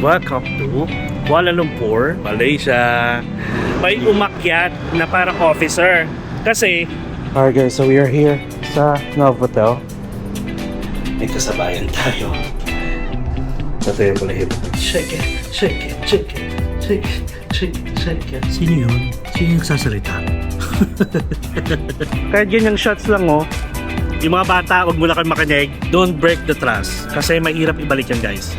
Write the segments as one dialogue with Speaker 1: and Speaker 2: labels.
Speaker 1: Welcome to Kuala Lumpur, Malaysia. May umakyat na parang officer. Kasi, alright guys, so we are here sa Novotel. May kasabayan tayo. Sa tayo pala hip. Shake it, shake it, shake it, shake it, shake it, shake it. Sino yun? Sino yung nagsasalita? Kahit ganyang shots lang oh. Yung mga bata, huwag mo na kayo makinig. Don't break the trust. Kasi mahirap ibalik yan guys.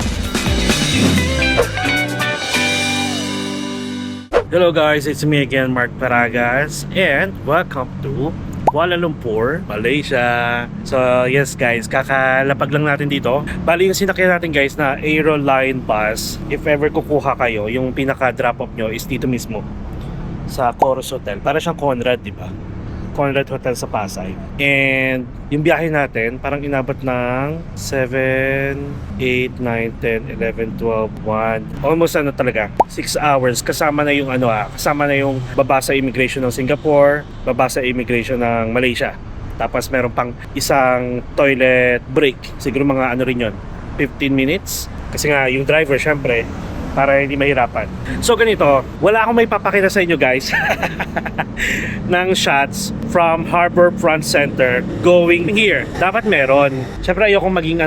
Speaker 1: Hello guys, it's me again, Mark Paragas, and welcome to Kuala Lumpur, Malaysia. So yes guys, kakalapag lang natin dito. Bali yung sinakyan natin guys na Aeroline bus. If ever kukuha kayo, yung pinaka drop off nyo is dito mismo sa Chorus Hotel. Para siyang Conrad, di ba? Conrad Hotel sa Pasay. And yung biyahe natin parang inabot ng 7, 8, 9, 10, 11, 12, 1 almost talaga 6 hours kasama na yung kasama na yung baba sa immigration ng Singapore, baba sa immigration ng Malaysia. Tapos meron pang isang toilet break. Siguro mga rin yun, 15 minutes. Kasi nga yung driver syempre para hindi mahirapan. So ganito, wala akong may papakita sa inyo guys ng shots from Harbour Front Center going here. Dapat meron. Siyempre ayokong maging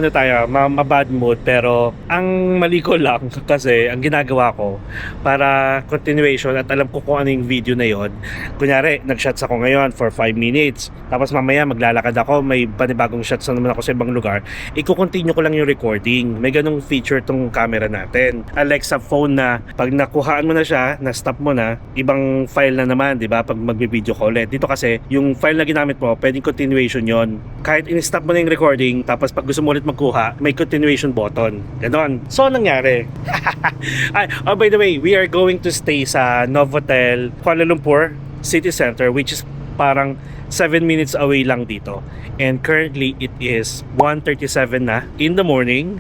Speaker 1: mabad mood, pero ang mali ko lang kasi ang ginagawa ko para continuation at alam ko kung ano yung video na yon. Kunyari, nag-shots ako ngayon for 5 minutes. Tapos mamaya maglalakad ako, may panibagong shots na naman ako sa ibang lugar. Iko-continue ko lang yung recording. May ganung feature tong camera natin. Alexa phone na pag nakuhaan mo na siya, na-stop mo na, ibang file na naman, di ba? Pag magbe-video ka ulit. Dito kasi, yung file na ginamit mo, pwedeng continuation yon. Kahit in-stop mo na yung recording, tapos pag gusto mo ulit magkuha, may continuation button. Ganon. So, nangyari. Oh, by the way, we are going to stay sa Novotel, Kuala Lumpur City Center, which is parang 7 minutes away lang dito. And currently, it is 1:37 na in the morning.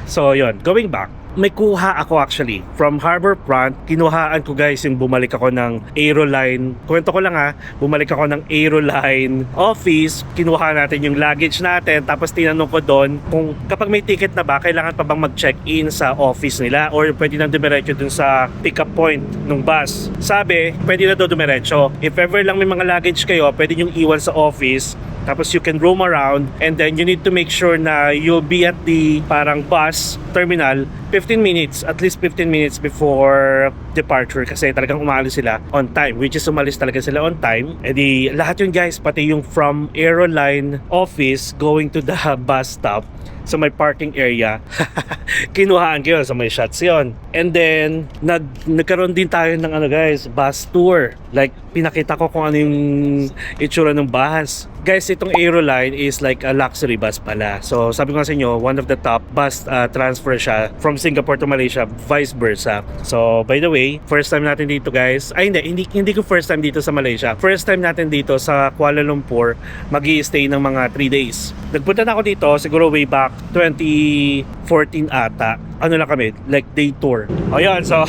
Speaker 1: So, yon. Going back, may kuha ako actually from Harbour Front. Kinuhaan ko guys yung bumalik ako ng Aeroline. Kwento ko lang bumalik ako ng Aeroline office. Kinuha natin yung luggage natin. Tapos tinanong ko doon kung kapag may ticket na ba, kailangan pa bang mag-check-in sa office nila or pwede nang dumiretso dun sa pick-up point ng bus. Sabi, pwede na doon dumiretso. If ever lang may mga luggage kayo, pwede nyong iwan sa office. Tapos you can roam around and then you need to make sure na you'll be at the parang bus terminal 15 minutes, at least 15 minutes before departure kasi talagang umalis sila on time, which is umalis talaga sila on time. E di lahat yun guys, pati yung from Aeroline office going to the bus stop sa may parking area. Kinuhaan ko yun, sa may shots yun. And then nagkaroon din tayo ng guys, bus tour. Like pinakita ko kung ano yung itsura ng bus. Guys, itong Aeroline is like a luxury bus pala. So sabi ko nga sa inyo, one of the top bus transfer siya from Singapore to Malaysia, vice versa. So by the way, first time natin dito guys. Ay hindi ko first time dito sa Malaysia. First time natin dito sa Kuala Lumpur, magi-stay ng mga 3 days. Nagpunta na ako dito siguro way back 2014 ata. Ano lang kami, like day tour. O yun, so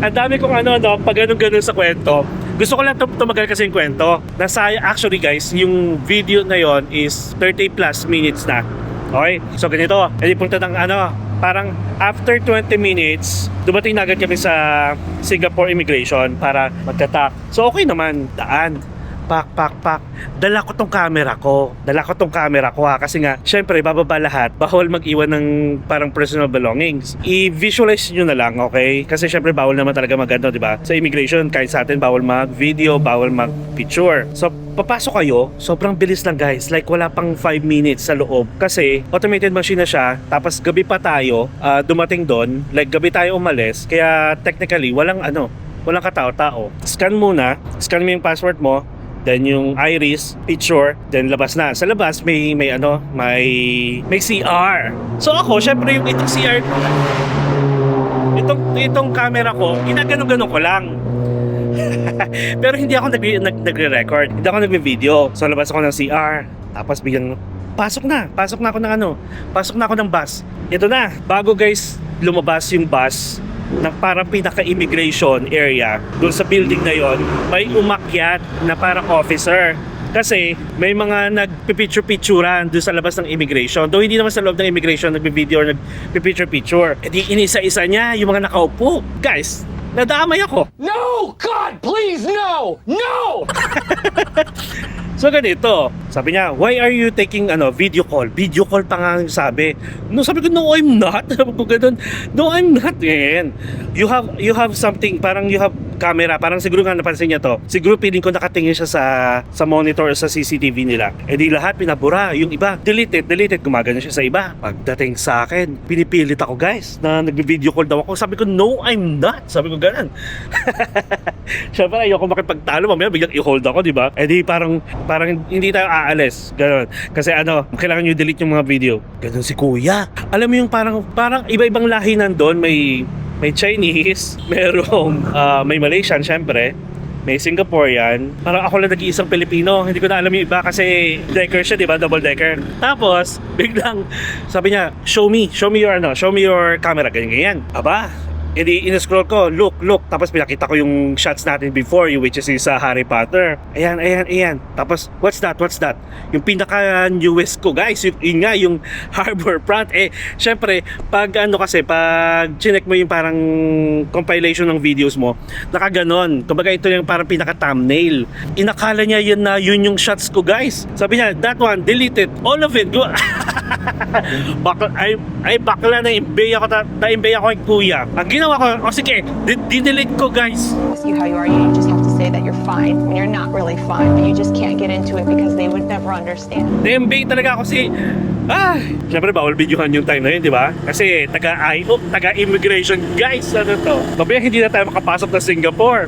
Speaker 1: ang dami kong pag ganun sa kwento. Gusto ko lang tumagal kasi yung kwento. Actually guys, yung video na yon is 30 plus minutes na. Okay? So ganito, edi punta ng parang after 20 minutes, dumating na agad kami sa Singapore Immigration para magtatak. So okay naman, daan. Pak. Dala ko tong camera ko kasi nga, syempre, bababa lahat. Bawal mag-iwan ng parang personal belongings. I-visualize nyo na lang, okay? Kasi syempre, bawal naman talaga di ba? Sa immigration, kahit sa atin, bawal mag-video, bawal mag-picture. So, papasok kayo, sobrang bilis lang guys. Like, wala pang 5 minutes sa loob. Kasi, automated machine na siya. Tapos, gabi pa tayo, dumating doon. Like, gabi tayo umalis. Kaya, technically, walang katao-tao. Scan mo yung passport mo. Then yung iris, picture, then labas na. Sa labas may CR. So ako, syempre yung itong CR, itong camera ko, ginagano-gano ko lang. Pero hindi ako nagre-record. Hindi ako nagve-video. So labas ako ng CR. Tapos biglang pasok na ako ng bus. Ito na, bago guys lumabas yung bus na parang pinaka-immigration area doon sa building na yon, may umakyat na parang officer. Kasi may mga nagpipicture-picturean doon sa labas ng immigration. Though hindi naman sa loob ng immigration nagbi-video or nagpipicture-picture. E di inisa-isa niya yung mga nakaupo. Guys, nadamay ako.
Speaker 2: No! God, please, no! No!
Speaker 1: So ganito, sabi niya, why are you taking video call? Video call pa nga ang sabi. No, sabi ko, no, I'm not. Sabi ko ganun, no, I'm not. Yan. You have something, parang you have camera. Parang siguro nga napansin niya to. Siguro piling ko nakatingin siya sa monitor or sa CCTV nila. Eh di lahat pinabura. Yung iba, deleted. Gumagano siya sa iba. Pagdating sa akin, pinipilit ako guys na nagbi-video call daw ako. Sabi ko, no, I'm not. Sabi ko ganun. Siyempre, ayoko makipagtalo. Mamaya biglang i-hold ako, di ba? Eh di parang hindi tayo aalis. Ganun. Kasi kailangan nyo delete yung mga video. Ganun si kuya. Alam mo yung parang iba-ibang lahi nandun. May Chinese, may Malaysian syempre, may Singaporean. Parang ako lang nag-iisang Pilipino. Hindi ko na alam yung iba kasi decker siya, di ba? Double decker. Tapos, biglang sabi niya, show me your camera. Ganyan. Aba, edi in-scroll ko, look. Tapos pinakita ko yung shots natin before, which is sa Harry Potter. Ayan. Tapos, what's that? Yung pinaka-newest ko, guys. Yun nga, yung Harbor Front. Syempre, pag chinek mo yung parang compilation ng videos mo, nakaganon. Kumbaga, ito yung parang pinaka-thumbnail. Inakala niya yun yung shots ko, guys. Sabi niya, that one, deleted. All of it. Bakla na imbeya ko kay kuya. Ang ginawa ko, sige, dinelete ko guys.
Speaker 3: Ask you how you are, you just have to say that you're fine when you're not really fine, but you just can't get into it because they would never understand.
Speaker 1: Na-imbeya talaga ako syempre bawal videohan yung time na yun, di ba? Kasi taga-immigration guys, Babaya hindi na tayo makapasok na Singapore.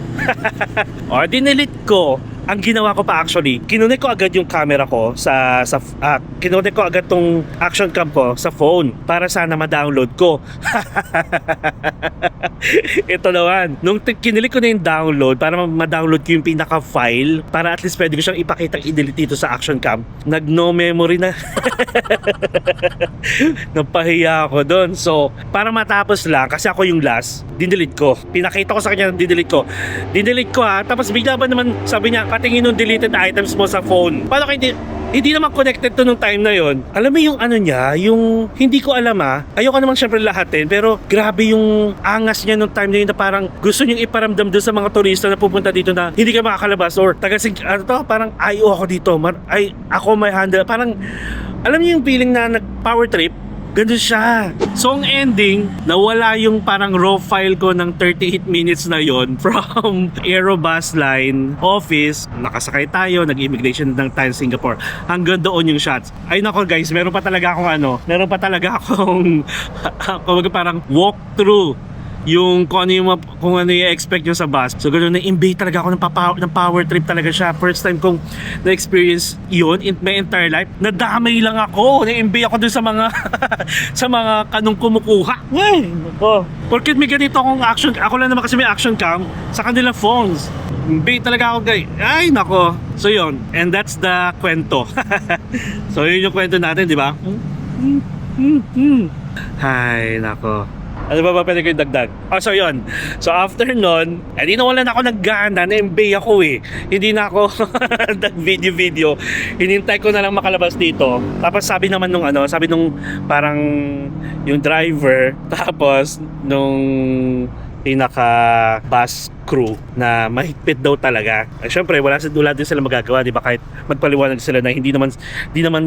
Speaker 1: O, dinelete ko. Ang ginawa ko pa actually, kinunik ko agad yung camera ko kinunik ko agad tong action cam ko sa phone para sana ma-download ko. Ito naman, nung kinilik ko na yung download para ma-download ko yung pinaka-file para at least pwede ko siyang ipakita i-delete dito sa action cam, nag-no memory na. Napahiya ako doon. So, para matapos lang, kasi ako yung last, dinelete ko. Pinakita ko sa kanya, dinelete ko tapos bigla ba naman sabi niya, patingin yung deleted items mo sa phone. Paano kayo hindi naman connected to nung time na yon. Alam mo yung niya, yung hindi ko alam ayoko naman syempre lahatin, pero grabe yung angas niya nung time na yun na parang gusto niyang iparamdam doon sa mga turista na pupunta dito na hindi kayo makakalabas or parang ayaw ako dito. Ako may handle. Parang alam niyo yung feeling na nag-power trip? Ganun siya. So ang ending, nawala yung parang raw file ko ng 38 minutes na yon from Aerobus Line office. Nakasakay tayo, nag-immigration ng tayo Singapore. Hanggang doon yung shots. Ay nako guys, meron pa talaga akong parang walkthrough yung kung ano yung expect nyo sa bus. So ganoon, na-imbay talaga ako ng power trip talaga siya. First time kong na-experience yun in my entire life. Nadamay lang ako. Na-imbay ako dun sa mga sa mga kanong kumukuha. Porket may ganito akong action. Ako lang naman kasi may action cam sa kanilang phones. Imbay talaga ako guys. Ay nako. So yun. And that's the kwento. So yun yung kwento natin, di ba? Ay nako. Ano ba pwede ko yung dagdag? So yun. So after nun, di nawalan ako naggana, na-embay ako Hindi na ako nag-video. Hinintay ko na lang makalabas dito. Tapos sabi naman nung parang yung driver, tapos nung pinaka-bus crew na mahigpit daw talaga. Syempre, wala din sila magagawa, di ba? Kahit magpaliwanag sila na hindi naman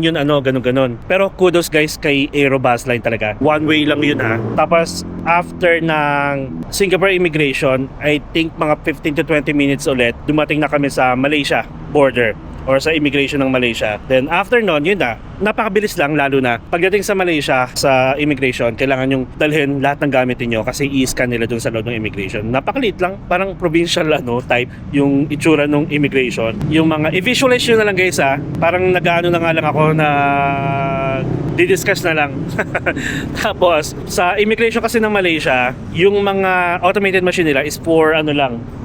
Speaker 1: yun ganun. Pero kudos guys kay Aerobus Line talaga. One way lang yun Tapos, after ng Singapore immigration, I think mga 15 to 20 minutes ulit, dumating na kami sa Malaysia border or sa immigration ng Malaysia. Then after nun, yun napakabilis lang, lalo na pagdating sa Malaysia, sa immigration, kailangan yung dalhin lahat ng gamit niyo kasi i-scan nila dun sa loob ng immigration. Napakaliit lang, parang provincial type yung itsura ng immigration. Yung mga i-visualize nyo na lang guys parang nag-ano na nga lang ako na di-discuss na lang. Tapos sa immigration kasi ng Malaysia, yung mga automated machine nila is for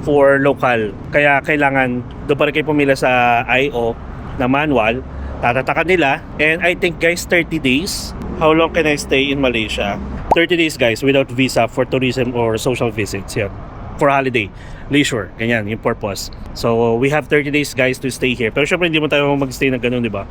Speaker 1: for local. Kaya kailangan doon pa rin kayo pumila sa IO na manual. Tatatakan nila. And I think guys, 30 days. How long can I stay in Malaysia? 30 days guys without visa for tourism or social visits. Yan. for holiday, leisure, ganyan yung purpose. So we have 30 days guys to stay here, pero syempre hindi mo tayo magstay ng ganun, di ba?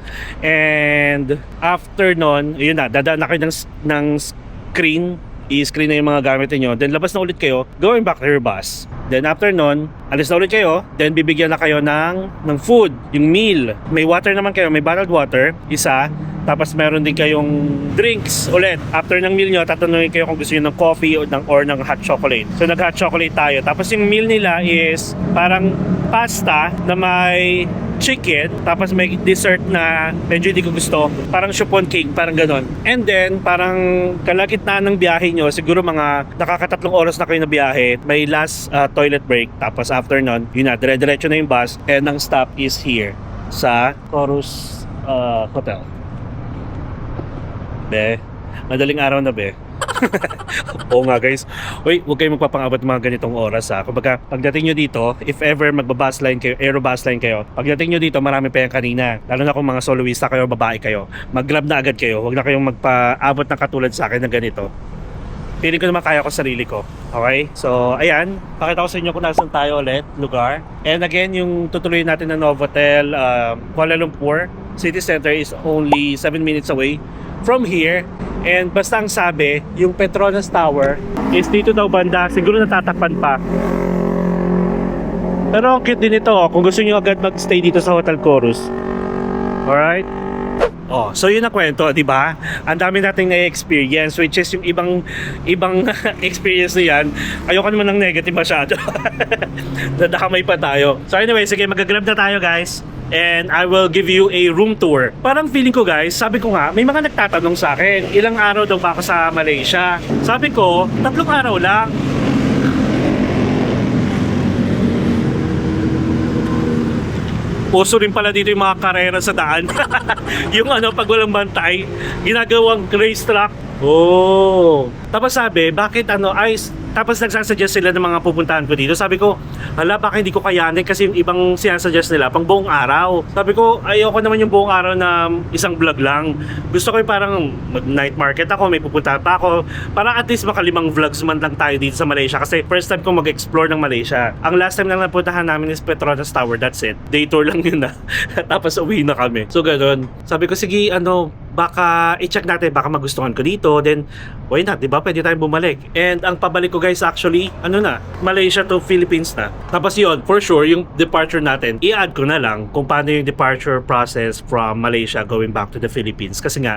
Speaker 1: And after nun, yun na, dadaan na kayo ng screen, i-screen na yung mga gamit niyo, then labas na ulit kayo, going back to your bus. Then after nun, alis na ulit kayo, then bibigyan na kayo ng food, yung meal. May water naman kayo, may bottled water, isa, tapos meron din kayong drinks ulit. After ng meal nyo, tatanungin kayo kung gusto nyo ng coffee or ng hot chocolate. So nag-hot chocolate tayo. Tapos yung meal nila is parang pasta na may chicken, tapos may dessert na medyo hindi ko gusto, parang chiffon cake, parang ganon. And then, parang kalagitnaan ng biyahe nyo, siguro mga nakakatatlong oras na kayo na biyahe, may last toilet break, tapos after nun, yun na, dire-diretso na yung bus, and ang stop is here, sa Chorus Hotel. Be, madaling araw na be. Oo nga guys. Uy, huwag kayong magpapangabot ng mga ganitong oras ha. Kumbaga, pagdating nyo dito, if ever magbabus line kayo, aerobus line kayo, pagdating nyo dito, marami pa yan kanina. Lalo na kung mga soloista kayo, babae kayo. Mag-grab na agad kayo. Huwag na kayong magpaabot ng katulad sa akin ng ganito. Feeling ko naman kaya ko sarili ko. Okay? So, ayan. Pakita ko sa inyo kung nasan tayo ulit, lugar. And again, yung tutuloy natin na Novotel, Kuala Lumpur City Center is only 7 minutes away from here. And basta ang sabi, yung Petronas Tower is dito daw banda. Siguro natatakpan pa. Pero ang cute din ito, kung gusto nyo agad mag-stay dito sa Hotel Chorus. Alright? Oh, so yun ang kwento, di ba? Ang dami nating na-experience, which is yung ibang experience na yan. Ayoko naman ng negative masyado. Nadakamay pa tayo. So anyway, sige, mag-grab na tayo guys. And I will give you a room tour. Parang feeling ko guys, sabi ko nga, may mga nagtatanong sa akin, ilang araw daw ba ako sa Malaysia? Sabi ko, 3 araw lang. Uso rin pala dito yung mga karera sa daan. Yung pag walang bantay, ginagawang racetrack. Oh. Tapos sabi, bakit tapos nagsasuggest sila ng mga pupuntahan ko dito. Sabi ko, hala, baka hindi ko kayanin kasi yung ibang sinasuggest nila pang buong araw. Sabi ko, ayoko naman yung buong araw na isang vlog lang. Gusto ko yung parang night market ako, may pupuntahan pa ako. Para at least maka 5 vlogs man lang tayo dito sa Malaysia kasi first time ko mag-explore ng Malaysia. Ang last time lang napuntahan namin is Petronas Tower, that's it. Day tour lang yun na. Tapos uwi na kami. So ganun. Sabi ko, sige, baka i-check natin, baka magustuhan ko dito, then why not, di ba? Pwede tayong bumalik. And ang pabalik ko guys, actually, Malaysia to Philippines na. Tapos yun, for sure, yung departure natin, i-add ko na lang kung paano yung departure process from Malaysia going back to the Philippines. Kasi nga,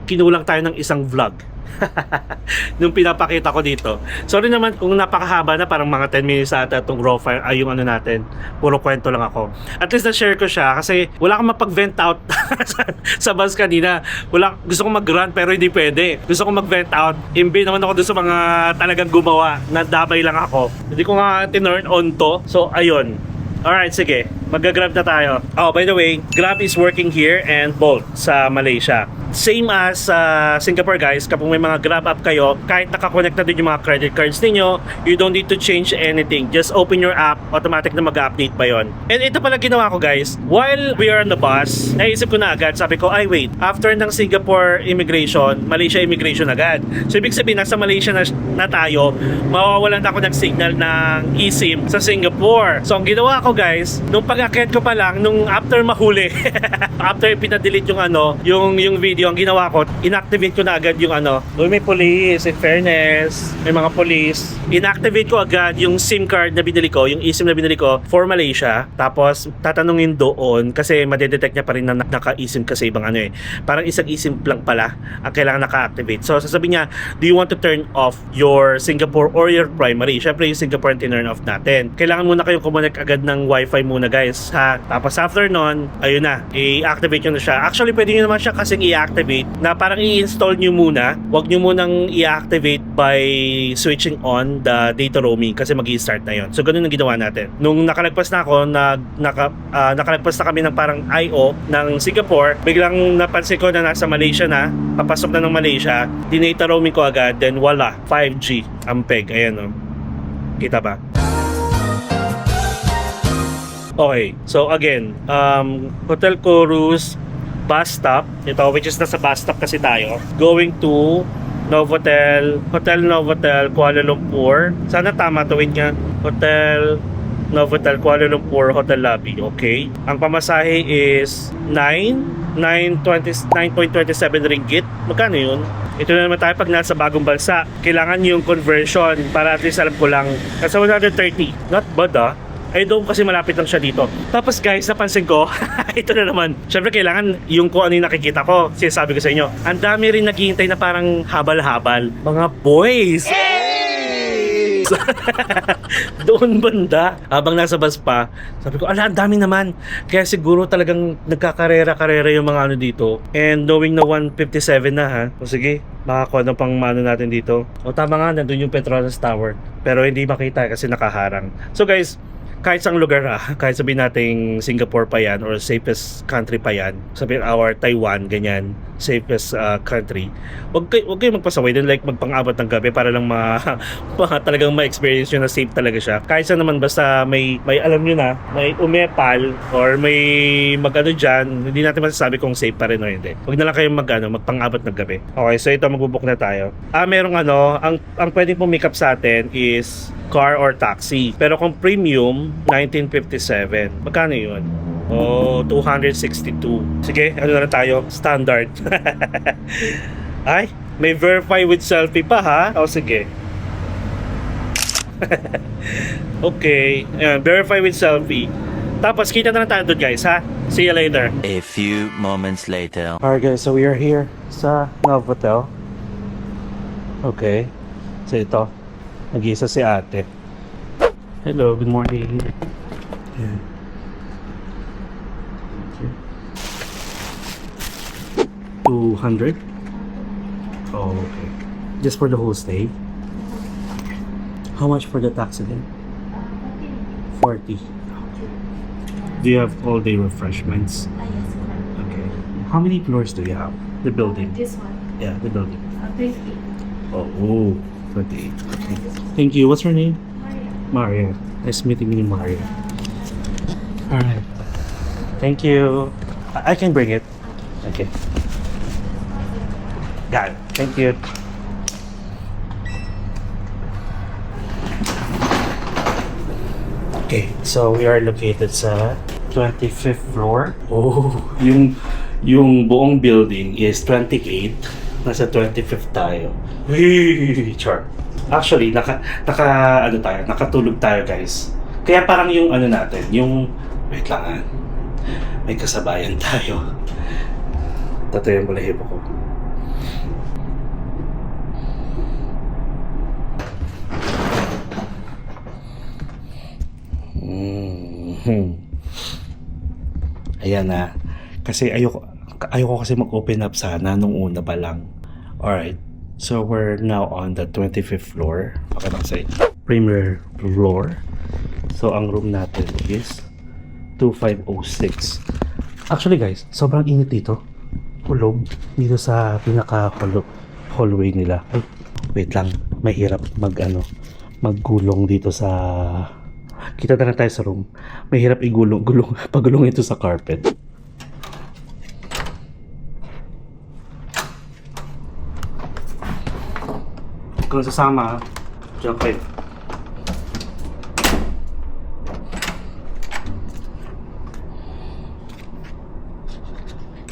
Speaker 1: kinulang tayo ng isang vlog. Nung pinapakita ko dito. Sorry naman kung napakahaba na, parang mga 10 minutes ata itong raw file, yung natin, puro kwento lang ako. At least na-share ko siya kasi wala akong mapag-vent out sa bus kanina. Gusto kong mag-run pero hindi pwede. Gusto kong mag-vent out. Imbi naman ako doon sa mga talagang gumawa. Nadamay lang ako. Hindi ko nga tinurn on to. So ayun. Alright, sige. Mag-grab na tayo. Oh, by the way, Grab is working here and Bolt sa Malaysia. Same as Singapore guys, kapag may mga Grab app kayo, kahit nakakonect na din yung mga credit cards ninyo, you don't need to change anything. Just open your app, automatic na mag-update pa yon. And ito pala ginawa ko guys, while we are on the bus, naisip ko na agad, sabi ko, ay wait, after ng Singapore immigration, Malaysia immigration agad. So ibig sabihin, nasa Malaysia na tayo, mawawalan ako ng signal ng eSIM sa Singapore. So ang ginawa ko guys, nung pag-akit ko pa lang, nung after mahuli, after pinadelete yung video, ang ginawa ko, inactivate ko na agad yung may police, in fairness, may mga police. Inactivate ko agad yung SIM card na binili ko, yung eSIM na binili ko for Malaysia. Tapos, tatanungin doon kasi madedetect niya pa rin na naka-eSIM kasi ibang parang isang eSIM lang pala ang kailangan naka-activate. So, sasabihin niya, do you want to turn off your Singapore or your primary? Syempre, yung Singapore tinurn off natin. Kailangan muna kayong connect agad ng Wi-Fi muna guys, ha? Tapos, after nun, ayun na, i-activate nyo na siya. Actually, pwede nyo naman siya kasing i-activate na parang i-install nyo muna. Huwag nyo munang i-activate by switching on the data roaming kasi mag-i-start na yon. So ganun ang ginawa natin. Nung nakalagpas na ako, nakalagpas na kami ng parang I.O. ng Singapore, biglang napansin ko na nasa Malaysia na, papasok na ng Malaysia, dinata roaming ko agad, then wala, 5G ang peg. Ayan kita ba? Okay, so again, Hotel Chorus bus stop, ito which is nasa bus stop kasi tayo, going to Novotel, Hotel Novotel, Kuala Lumpur. Sana tama to, wait nga. Hotel Novotel, Kuala Lumpur, Hotel Lobby, okay. Ang pamasahe is 9.27 ringgit. Magkano yun? Ito na naman tayo pag nasa bagong bansa. Kailangan yung conversion para at least alam ko lang. Kasi 130. Not bad ah. Ay doon kasi malapit lang siya dito. Tapos guys, napansin ko, ito na naman. Syempre kailangan yung kung ano yung nakikita ko. Sinasabi ko sa inyo. Ang dami rin naghihintay na parang habal-habal. Mga boys! Doon banda. Habang nasa bus pa, sabi ko, ala, ang dami naman. Kaya siguro talagang nagkakarera-karera yung mga ano dito. And knowing na 157 na ha. O sige, makakuha ng pang mano natin dito. O tama nga, nandun yung Petronas Tower. Pero hindi makita kasi nakaharang. So guys, kahit sa lugar kahit sabihin nating Singapore pa yan or safest country pa yan, sabihin our Taiwan, ganyan, safest country, wag kayo magpasaway din, like magpang-abot ng gabi para lang talagang ma-experience nyo na safe talaga siya. Kahit sa naman basta may alam nyo na, may umepal or may mag-ano dyan, hindi natin masasabi kung safe pa rin o hindi. Wag na lang kayo magpang-abot ng gabi. Okay, so ito, magbubook na tayo. Merong ang pwedeng pumikap sa atin is car or taxi. Pero kung premium, 1957. Magkano yun? 262. Sige, ano na lang tayo? Standard. Ay, may verify with selfie pa ha? Sige. Okay, ayan, verify with selfie. Tapos kita na lang tayo doon guys ha? See you later.
Speaker 4: A few moments later.
Speaker 1: Alright guys, so we are here sa Novotel. Okay. So ito, nag-iisa si ate. Hello, good morning. Yeah. Okay. 200? Oh, okay. Just for the whole stay? How much for the taxi then? 40. Do you have all day refreshments?
Speaker 5: Yes.
Speaker 1: Okay. How many floors do you have? The building?
Speaker 5: This one.
Speaker 1: Yeah, the building.
Speaker 5: 28.
Speaker 1: Oh, 28. Okay. Thank you. What's your name?
Speaker 5: Maria.
Speaker 1: Maria. Nice meeting you, Maria. Alright. Thank you. I can bring it. Okay. Got it. Thank you. Okay, so we are located sa 25th floor. Oh, yung buong building is 28. Nasa 25th tayo. Hey, char. Actually, nakatulog tayo guys. Kaya parang yung ano natin, yung wait lang may kasabayan tayo. Tatayan mo lahibo ko. Ayan na. Kasi ayoko kasi mag-open up sana nung una pa lang. Alright. So we're now on the 25th floor. Pakita sa premier floor. So ang room natin is 2506. Actually guys, sobrang init dito. Kulog dito sa pinaka hallway nila. Ay, wait lang. Mahirap maggulong dito sa kita na tayo sa room. Mahirap pagulong ito sa carpet. Kung sasama, diyan kayo.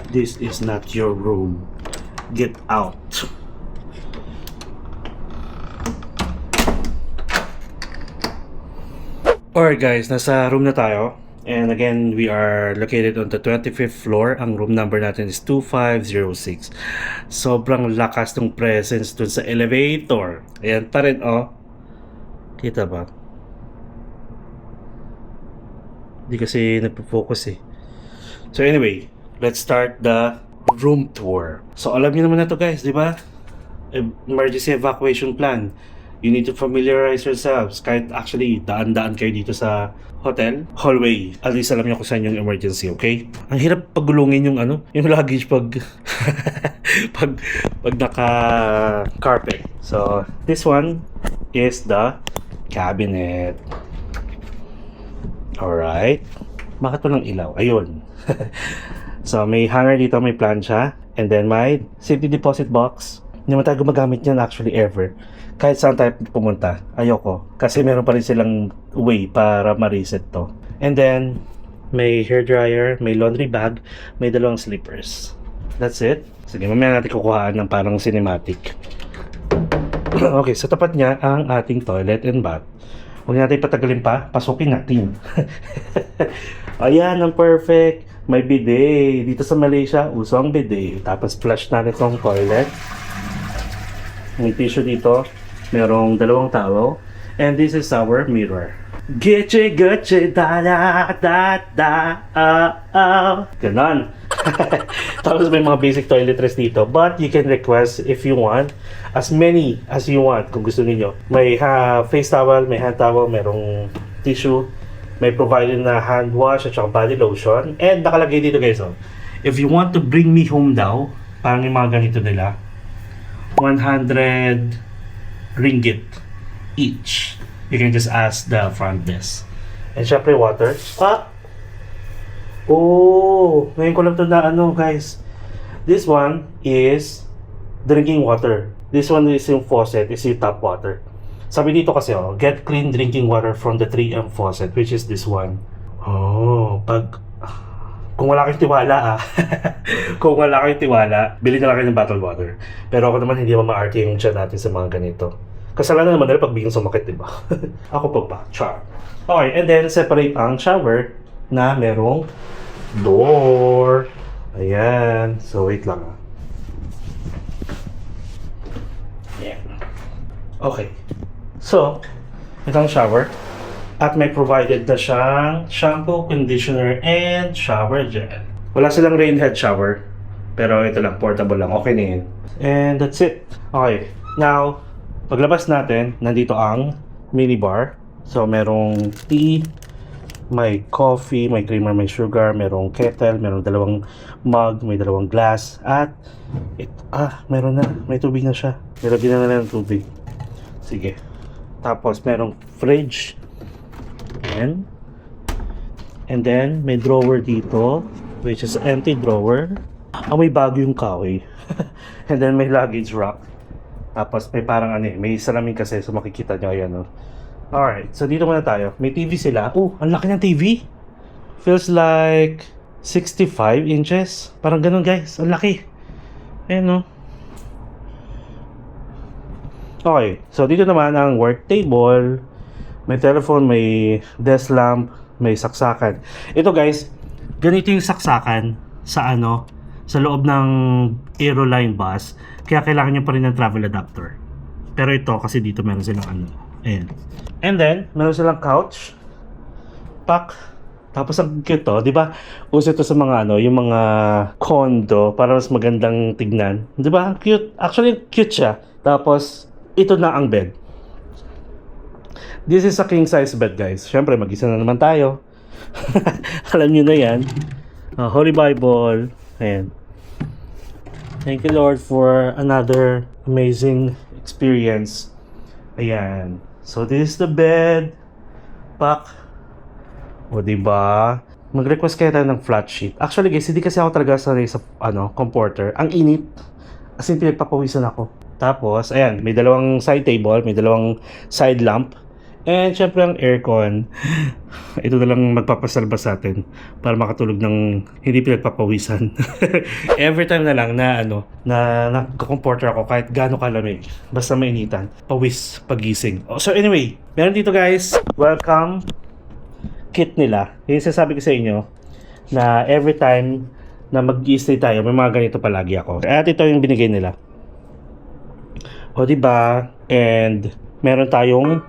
Speaker 1: This is not your room. Get out. Alright guys, nasa room na tayo. And again, we are located on the 25th floor. Ang room number natin is 2506. Sobrang lakas ng presence dun sa elevator. Ayan pa rin, oh. Kita ba? Hindi kasi nagpo-focus eh. So anyway, let's start the room tour. So alam niyo naman na to guys, di ba? Emergency evacuation plan. You need to familiarize yourselves. Kahit actually, daan-daan kayo dito sa hotel, hallway. At least alam niyo kung saan yung emergency, okay? Ang hirap paggulungin yung yung luggage pag pag naka-carpet. So, this one is the cabinet. Alright. Bakit walang ilaw? Ayun. So, may hanger dito, may plancha. And then, may safety deposit box. Hindi naman tayo gumagamit niyan actually ever. Kahit saan tayo pumunta, ayoko. Kasi meron pa rin silang way para ma-reset to. And then, may hairdryer, may laundry bag, may dalawang slippers. That's it. Sige, mamaya natin kukuhaan ng parang cinematic. Okay, sa tapat niya ang ating toilet and bath. Huwag natin patagalin pa, pasukin natin. Ayan, ang perfect. May bidet. Dito sa Malaysia, uso ang bidet. Tapos flush natin itong toilet. May tissue dito. Merong dalawang towel. And this is our mirror. Getche, getche, da da da da, ganon. Tapos may mga basic toiletries dito. But you can request if you want as many as you want kung gusto niyo. May face towel, may hand towel, merong tissue, may provided na hand wash at saka body lotion. And nakalagay dito guys, oh, if you want to bring me home daw, parang yung mga ganito nila, 100 ringgit each. You can just ask the front desk. And syempre water. Oh, ngayon ko lang ito na ano guys. This one is drinking water. This one is yung faucet, is yung tap water. Sabi dito kasi, oh, get clean drinking water from the 3M faucet, which is this one. Oh, kung wala kayong tiwala kung wala kayong tiwala, bili na lang kayo ng bottled water. Pero ako naman hindi ma-RT yung tiyan natin sa mga ganito. Kasalanan naman nila pag biglang sumakit, diba? Ako pa, char. Okay, and then separate ang shower na merong door. Ayan. So, wait lang Ayan. Okay. So, itong shower. At may provided na siyang shampoo, conditioner, and shower gel. Wala silang rain head shower. Pero ito lang, portable lang. Okay na yun. And that's it. Okay. Now, paglabas natin, nandito ang minibar. So, merong tea, may coffee, may creamer, may sugar, merong kettle, merong dalawang mug, may dalawang glass, at meron na, may tubig na siya. Nilagyan na ng tubig. Sige. Tapos, merong fridge. And then, may drawer dito, which is empty drawer. May bago yung kahoy. And then, may luggage rack. Tapos, may parang may salamin kasi, so makikita nyo, ayan, oh. Alright, so dito muna tayo. May TV sila. Oh, ang laki ng TV. Feels like 65 inches. Parang ganun guys, ang laki. Ayan, oh. Okay, so dito naman ang work table. May telephone, may desk lamp, may saksakan. Ito guys, ganito yung saksakan sa sa loob ng Aeroline bus. Kaya kailangan nyo pa rin ng travel adapter. Pero ito, kasi dito meron silang ayan. And then, meron silang couch. Tapos ang cute to, di ba? Uso ito sa mga yung mga condo para mas magandang tignan. Di ba? Cute. Actually, cute siya. Tapos, ito na ang bed. This is a king size bed, guys. Syempre, mag-isa na naman tayo. Alam nyo na yan. Holy Bible. Ayan. Thank you, Lord, for another amazing experience. Ayan. So, this is the bed. O, diba? Mag-request kayo tayo ng flat sheet. Actually, guys, hindi kasi ako talaga sanay sa, comforter. Ang init. As in, pinagpapawisan ako. Tapos, ayan, may dalawang side table, may dalawang side lamp. And, syempre, ang aircon. Ito na lang magpapasalba sa atin para makatulog ng hindi pinagpapawisan. Every time na lang na, nagka-comforter ako kahit gaano kalamig. Basta mainitan. Pawis, pagising. So, anyway, meron dito, guys. Welcome kit nila. Yung sasabi ko sa inyo na every time na mag-i-stay tayo, may mga ganito palagi ako. At ito yung binigay nila. O, diba? And, meron tayong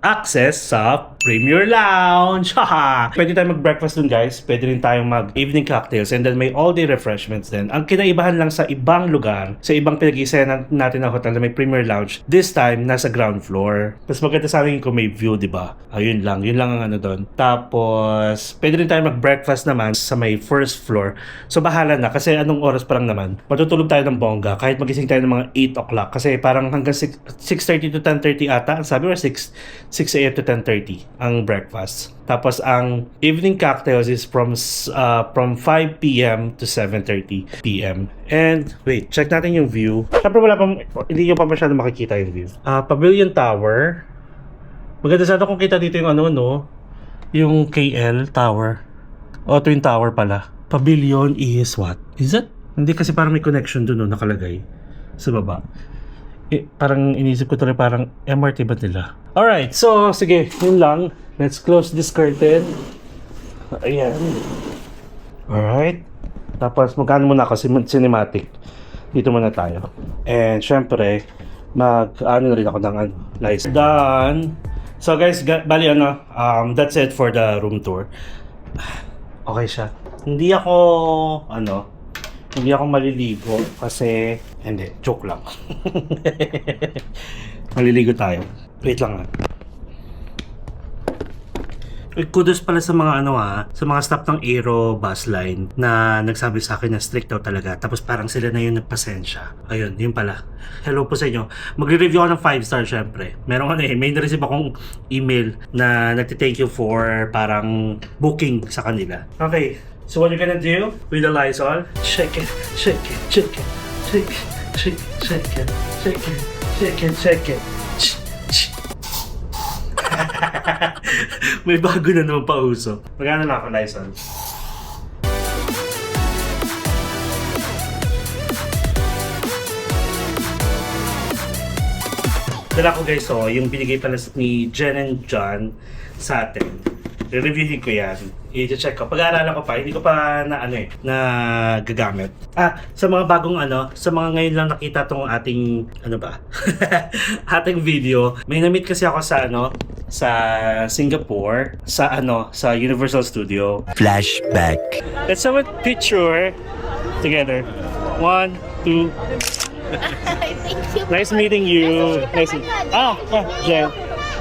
Speaker 1: access sa Premier Lounge. Haha! Pwede tayo mag-breakfast dun, guys. Pwede rin tayong mag-evening cocktails. And then may all-day refreshments din. Ang kinaibahan lang sa ibang lugar, sa ibang pinag-iisayan natin na hotel na may Premier Lounge, this time, nasa ground floor. Tapos maganda sa amin kung may view, diba? Ayun lang. Yun lang ang doon. Tapos, pwede rin tayo mag-breakfast naman sa may first floor. So, bahala na. Kasi anong oras pa lang naman. Matutulog tayo ng bongga. Kahit magising tayo ng mga 8 o'clock. Kasi parang hanggang 6:30 to 10:30 ata. Sabi mo, 6 a.m. to 10:30. ang breakfast. Tapos ang evening cocktails is from 5 p.m. to 7:30 p.m. And wait, check natin yung view. Siyempre hindi nyo pa masyado makikita yung view. Pavilion Tower. Maganda sana kung kita dito yung yung KL Tower. O, Twin Tower pala. Pavilion is what? Is it? Hindi kasi parang may connection dun nakalagay sa baba. Parang inisip ko tuloy parang MRT ba nila? Alright, so sige, yun lang. Let's close this curtain. Ayan. Alright. Tapos magkano muna ako cinematic. Dito muna tayo. And syempre, na rin ako ng license. Done. So guys, bali that's it for the room tour. Okay siya. Hindi ako maliligo kasi hindi, joke lang. Maliligo tayo. Wait lang Kudos pala sa mga sa mga staff ng Aero bus line na nagsabi sa akin na strict daw talaga. Tapos parang sila na yung nagpasensya. Ayun, yun pala. Hello po sa inyo. Magre-review ako ng 5-star syempre. Meron may na-receive akong email na nagti-thank you for parang booking sa kanila. Okay. So what you're gonna do with the Lysol? Shake it, shake it, shake it, shake it, shake it, shake it, shake it, shake it, shake it. May bago na naman pauso. Magkano na ako, Lysol? Dala ko guys, yung binigay pala ni Jen and John sa atin. Re-reviewin ko yan. I-check ko. Pag-aaralan ko pa, hindi ko pa na gagamit. Sa mga bagong sa mga ngayon lang nakita tong ating ating video. May na-meet kasi ako sa Singapore, sa Universal Studio.
Speaker 4: Flashback.
Speaker 1: Let's have a picture together. 1, 2. Nice meeting you. Nice. Jen.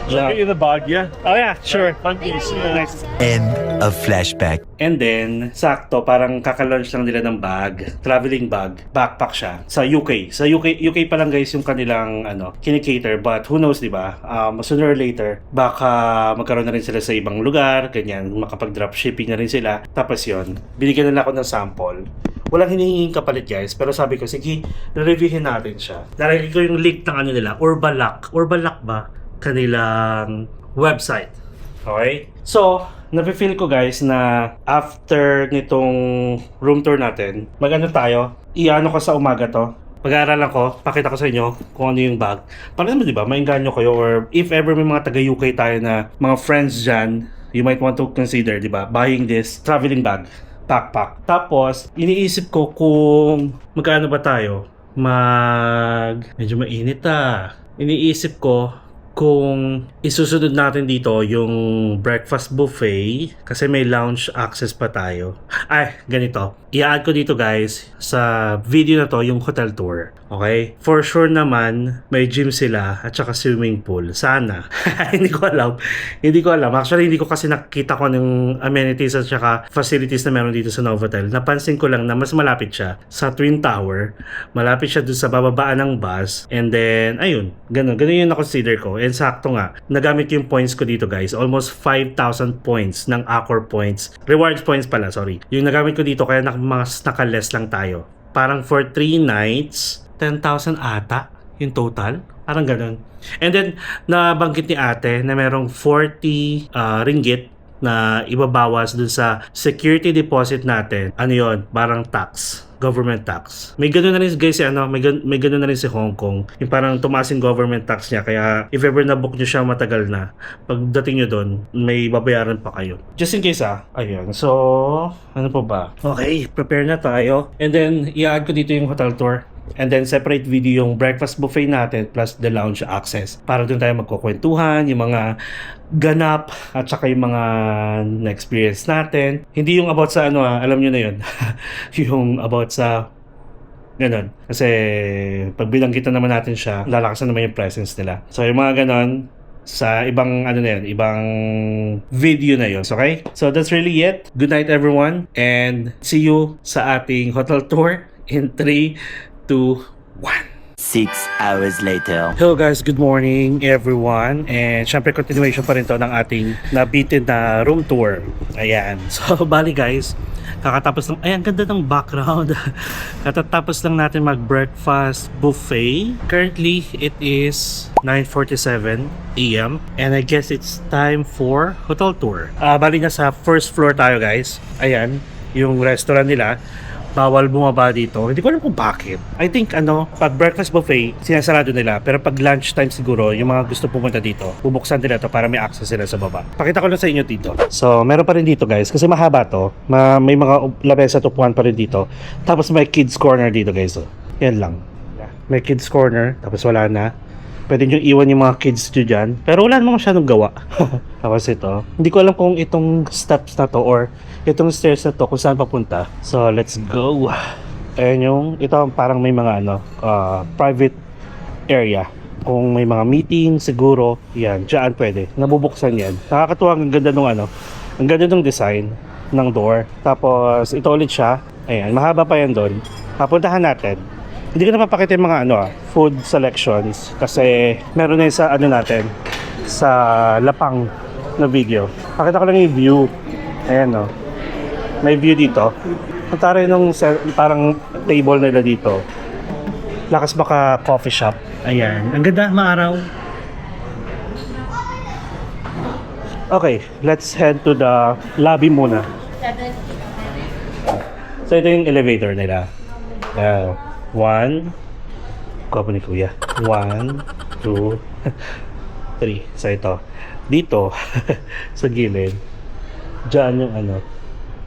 Speaker 2: Get you the bag, yeah?
Speaker 1: Oh yeah, sure.
Speaker 2: Nice.
Speaker 4: End of flashback.
Speaker 1: And then, sakto, parang kaka-launch lang nila ng bag, traveling bag, backpack siya, sa UK. Sa UK pa lang guys yung kanilang, kinikater, but who knows, di ba? Sooner or later, baka magkaroon na rin sila sa ibang lugar, ganyan, makapag-drop shipping na rin sila. Tapos yon, binigyan nila ako ng sample. Walang hinihinging kapalit guys, pero sabi ko, sige, reviewin natin siya. Nalagay ko yung link ng nila, Urbalac ba? Kanilang website. Okay? So, nafe-feel ko guys na after nitong room tour natin, tayo, iano ko sa umaga to. Pag-aaralan ko, pakita ko sa inyo kung ano yung bag. Para naman, di ba, mainganyo kayo or if ever may mga taga-UK tayo na mga friends dyan, you might want to consider, di ba, buying this traveling bag, backpack. Tapos, iniisip ko kung magkano ba tayo, medyo mainit Iniisip ko kung isusunod natin dito yung breakfast buffet kasi may lounge access pa tayo. Ganito. I-add ko dito guys sa video na to yung hotel tour. Okay? For sure naman may gym sila at saka swimming pool. Sana. Hindi ko alam. Actually, hindi ko kasi nakita ko ng amenities at saka facilities na meron dito sa Novotel. Napansin ko lang na mas malapit siya sa Twin Tower. Malapit siya dun sa bababaan ng bus. And then, ayun. Ganun yung na-consider ko. And sakto nga, nagamit yung points ko dito guys. Almost 5,000 points ng Accor points. Rewards points pala, sorry. Yung nagamit ko dito kaya mas naka-less lang tayo. Parang for 3 nights, 10,000 ata yung total. Parang ganun. And then, nabanggit ni ate na merong 40 ringgit na ibabawas dun sa security deposit natin. Ano yun? Parang tax. Government tax. May ganoon na rin guys may ganoon na rin si Hong Kong. Yung parang tumaas yung government tax niya kaya if ever na book niyo siya matagal na, pagdating niyo doon, may babayaran pa kayo. Just in case ayun. So, ano pa ba? Okay, prepare na tayo. And then i-add ko dito yung hotel tour. And then separate video yung breakfast buffet natin plus the lounge access. Para doon tayo magkukwentuhan, yung mga ganap at saka yung mga na-experience natin. Hindi yung about sa alam nyo na yun. Yung about sa ganon. Kasi pag bilanggitan naman natin siya, lalakasan naman yung presence nila. So yung mga ganon, sa ibang ibang video na yun. Okay? So that's really it. Good night everyone and see you sa ating hotel tour in 3, 2, 1.
Speaker 4: 6 hours later.
Speaker 1: Hello guys, good morning everyone. And syempre continuation pa rin to ng ating nabitin na room tour. Ayan. So bali guys, kakatapos lang, ayan, ganda ng background. Katatapos lang natin mag-breakfast buffet. Currently, it is 9:47 AM and I guess it's time for hotel tour. Bali na sa first floor tayo guys. Ayan, yung restaurant nila. Bawal bumaba dito. Hindi ko alam kung bakit. I think pag breakfast buffet, sinasarado nila. Pero pag lunchtime siguro, yung mga gusto pumunta dito, bubuksan nila to para may access sila sa baba. Pakita ko lang sa inyo dito. So, meron pa rin dito guys. Kasi mahaba to. May mga lamesa tupuan pa rin dito. Tapos may kids corner dito guys. Oh. Yan lang. May kids corner. Tapos wala na. Pwede nyo iwan yung mga kids nyo dyan. Pero wala namang masyadong gawa. Tapos ito. Hindi ko alam kung itong steps na to or itong stairs na to kung saan papunta. So, let's go. Ayan yung, ito parang may mga private area. Kung may mga meeting, siguro, yan, dyan pwede. Nabubuksan yan. Nakakatuwa ang ganda nung ang ganda nung design ng door. Tapos, ito ulit siya. Ayan, mahaba pa yan doon. Papuntahan natin. Hindi ko na papakita yung mga food selections kasi meron na yun sa natin sa lapang na video. Pakita ko lang yung view. Ayan may view dito. Punta rin nung parang table nila dito. Lakas baka coffee shop. Ayan. Ang ganda, maaraw. Okay, let's head to the lobby muna. So ito yung elevator nila. 1, Kuha ni Kuya. 1, 2, 3. So ito. Dito, sa gilid, dyan yung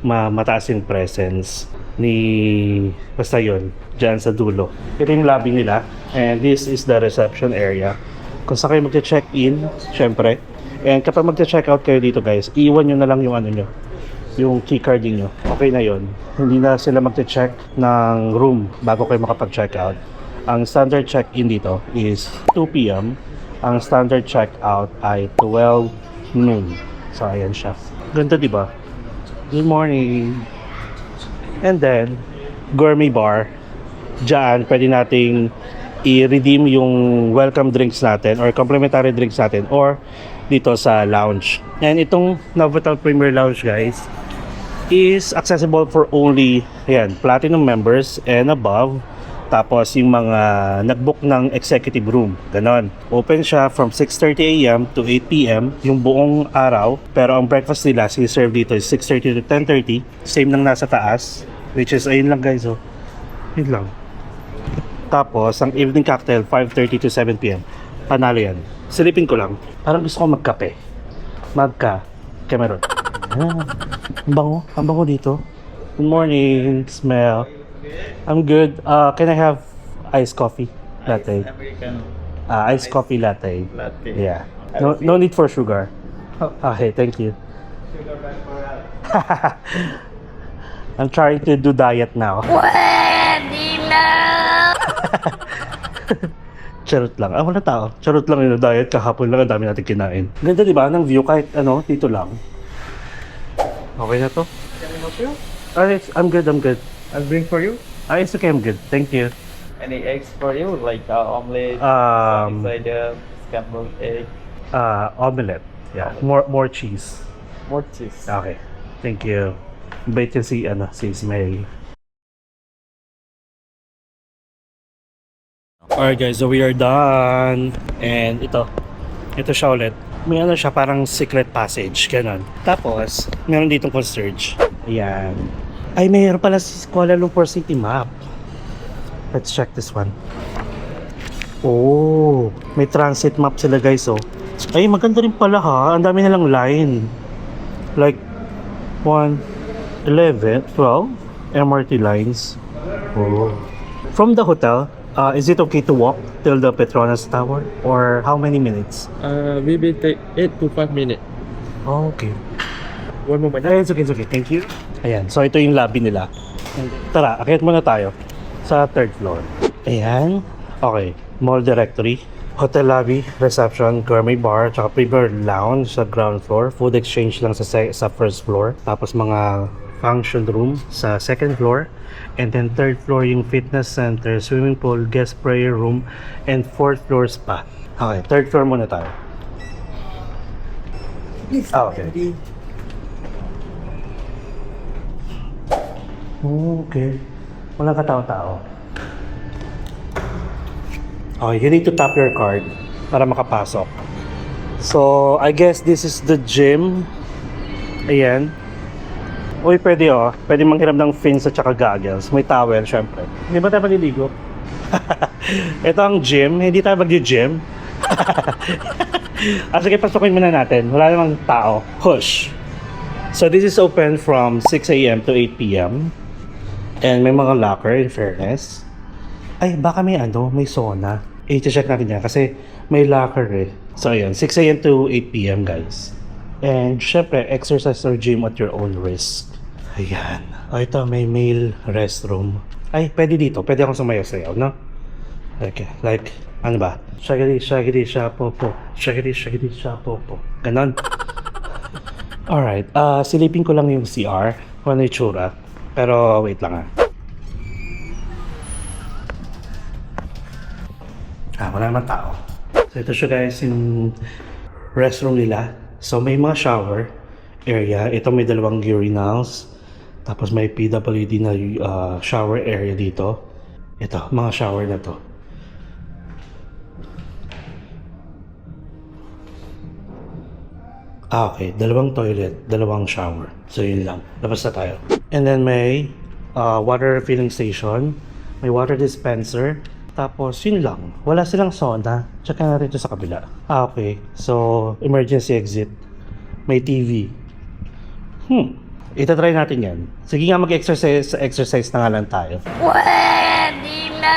Speaker 1: mataas yung presence ni basta yun, dyan sa dulo. Ito yung lobby nila. And this is the reception area. Kung saan kayo magche-check-in, syempre. And kapag magche-check-out kayo dito guys, iwan nyo na lang yung nyo, yung keycard nyo. Okay na yun. Hindi na sila magche-check ng room bago kayo makapag-check-out. Ang standard check-in dito is 2 PM. Ang standard check-out ay 12 noon. So, ayan siya. Ganda, di ba? Good morning. And then, gourmet bar. Diyan, pwede nating i-redeem yung welcome drinks natin or complimentary drinks natin or dito sa lounge. And itong Novotel Premier Lounge, guys, is accessible for only platinum members and above. Tapos yung mga nagbook ng executive room, ganon. Open siya from 6:30 AM to 8 PM yung buong araw. Pero ang breakfast nila si-serve dito is 6:30 to 10:30. Same lang nasa taas, which is ayun lang guys. Yun lang. Tapos ang evening cocktail 5:30 to 7 PM. Panalo yan. Silipin ko lang. Parang gusto ko magkape. Cameron. Ang bango dito. Good morning, smell. I'm good. Can I have iced coffee latte?
Speaker 5: Americano.
Speaker 1: Iced coffee latte.
Speaker 5: Latte.
Speaker 1: Yeah. No need for sugar. Okay, thank you. I'm trying to do diet now. Charot lang. Wala tao. Charot lang yung diet. Kahapon lang ang dami natin kinain. Ganda diba ng view kahit dito lang. Okay na to?
Speaker 5: Can I help you?
Speaker 1: I'm good.
Speaker 5: I'll bring for you.
Speaker 1: It's okay, I'm good. Thank you.
Speaker 5: Any eggs for you, like omelette, inside scrambled egg,
Speaker 1: Omelette. Yeah. More cheese.
Speaker 5: more cheese.
Speaker 1: Okay. Thank you. Bait yan si Ismail. Alright guys, so we are done. And ito siya ulit. May siya parang secret passage, ganun. Tapos, meron ditong concierge. Ayan. Ay, mayroon pala si Kuala Lumpur City map. Let's check this one. Oh, may transit map sila guys, oh. Ay, maganda rin pala ha. Ang dami nilang line. Like, 1, 11, 12 MRT lines. Oh. From the hotel, is it okay to walk till the Petronas Tower? Or how many minutes?
Speaker 5: Maybe take 8 to 5 minutes.
Speaker 1: Oh, okay.
Speaker 5: One moment.
Speaker 1: Ay, it's okay. Thank you. Ayan, so ito yung lobby nila. Tara, akyat muna tayo sa 3rd floor. Ayan. Okay, mall directory, hotel lobby, reception, gourmet bar, tsaka premier lounge sa ground floor. Food exchange lang sa 1st floor. Tapos mga function room sa second floor. And then third floor yung fitness center, swimming pool, guest prayer room, and fourth floor spa. Okay, third floor muna tayo. Okay. Okay. Walang katao-tao. Okay, you need to tap your card para makapasok. So, I guess this is the gym. Ayan. Uy, pwede oh. Pwede manghiram ng fins at saka goggles. May towel, syempre. Hindi ba tayo maliligo? Ito ang gym. Hindi tayo mag-gym. Sige, pasukin muna natin. Wala namang tao. Hush. So, this is open from 6 a.m. to 8 p.m. And may mga locker, in fairness. Ay, baka may may sauna. I-check natin yan kasi may locker eh. So, ayan. 6 a.m. to 8 p.m. guys. And syempre, exercise or gym at your own risk. Ayan. O ito, may male restroom. Ay, pwede dito. Pwede akong sumayaw-sayaw, no? Okay, like, ano ba? Shagiri, shagiri, shapopo. Shagiri, shagiri, shapopo. Ganon. Alright, silipin ko lang yung CR. Kung ano yung tsura. Pero, wait lang wala naman tao. So, ito siya guys, yung restroom nila. So, may mga shower area. Ito may dalawang urinals. Tapos may PWD na shower area dito. Ito, mga shower na to. Okay. Dalawang toilet, dalawang shower. So, yun lang. Labas na tayo. And then may water filling station. May water dispenser. Tapos, yun lang. Wala silang sauna. Check natin ito sa kabila. Okay. So, emergency exit. May TV. Itatry natin yan. Sige nga mag-exercise na nga lang tayo. Pwede na!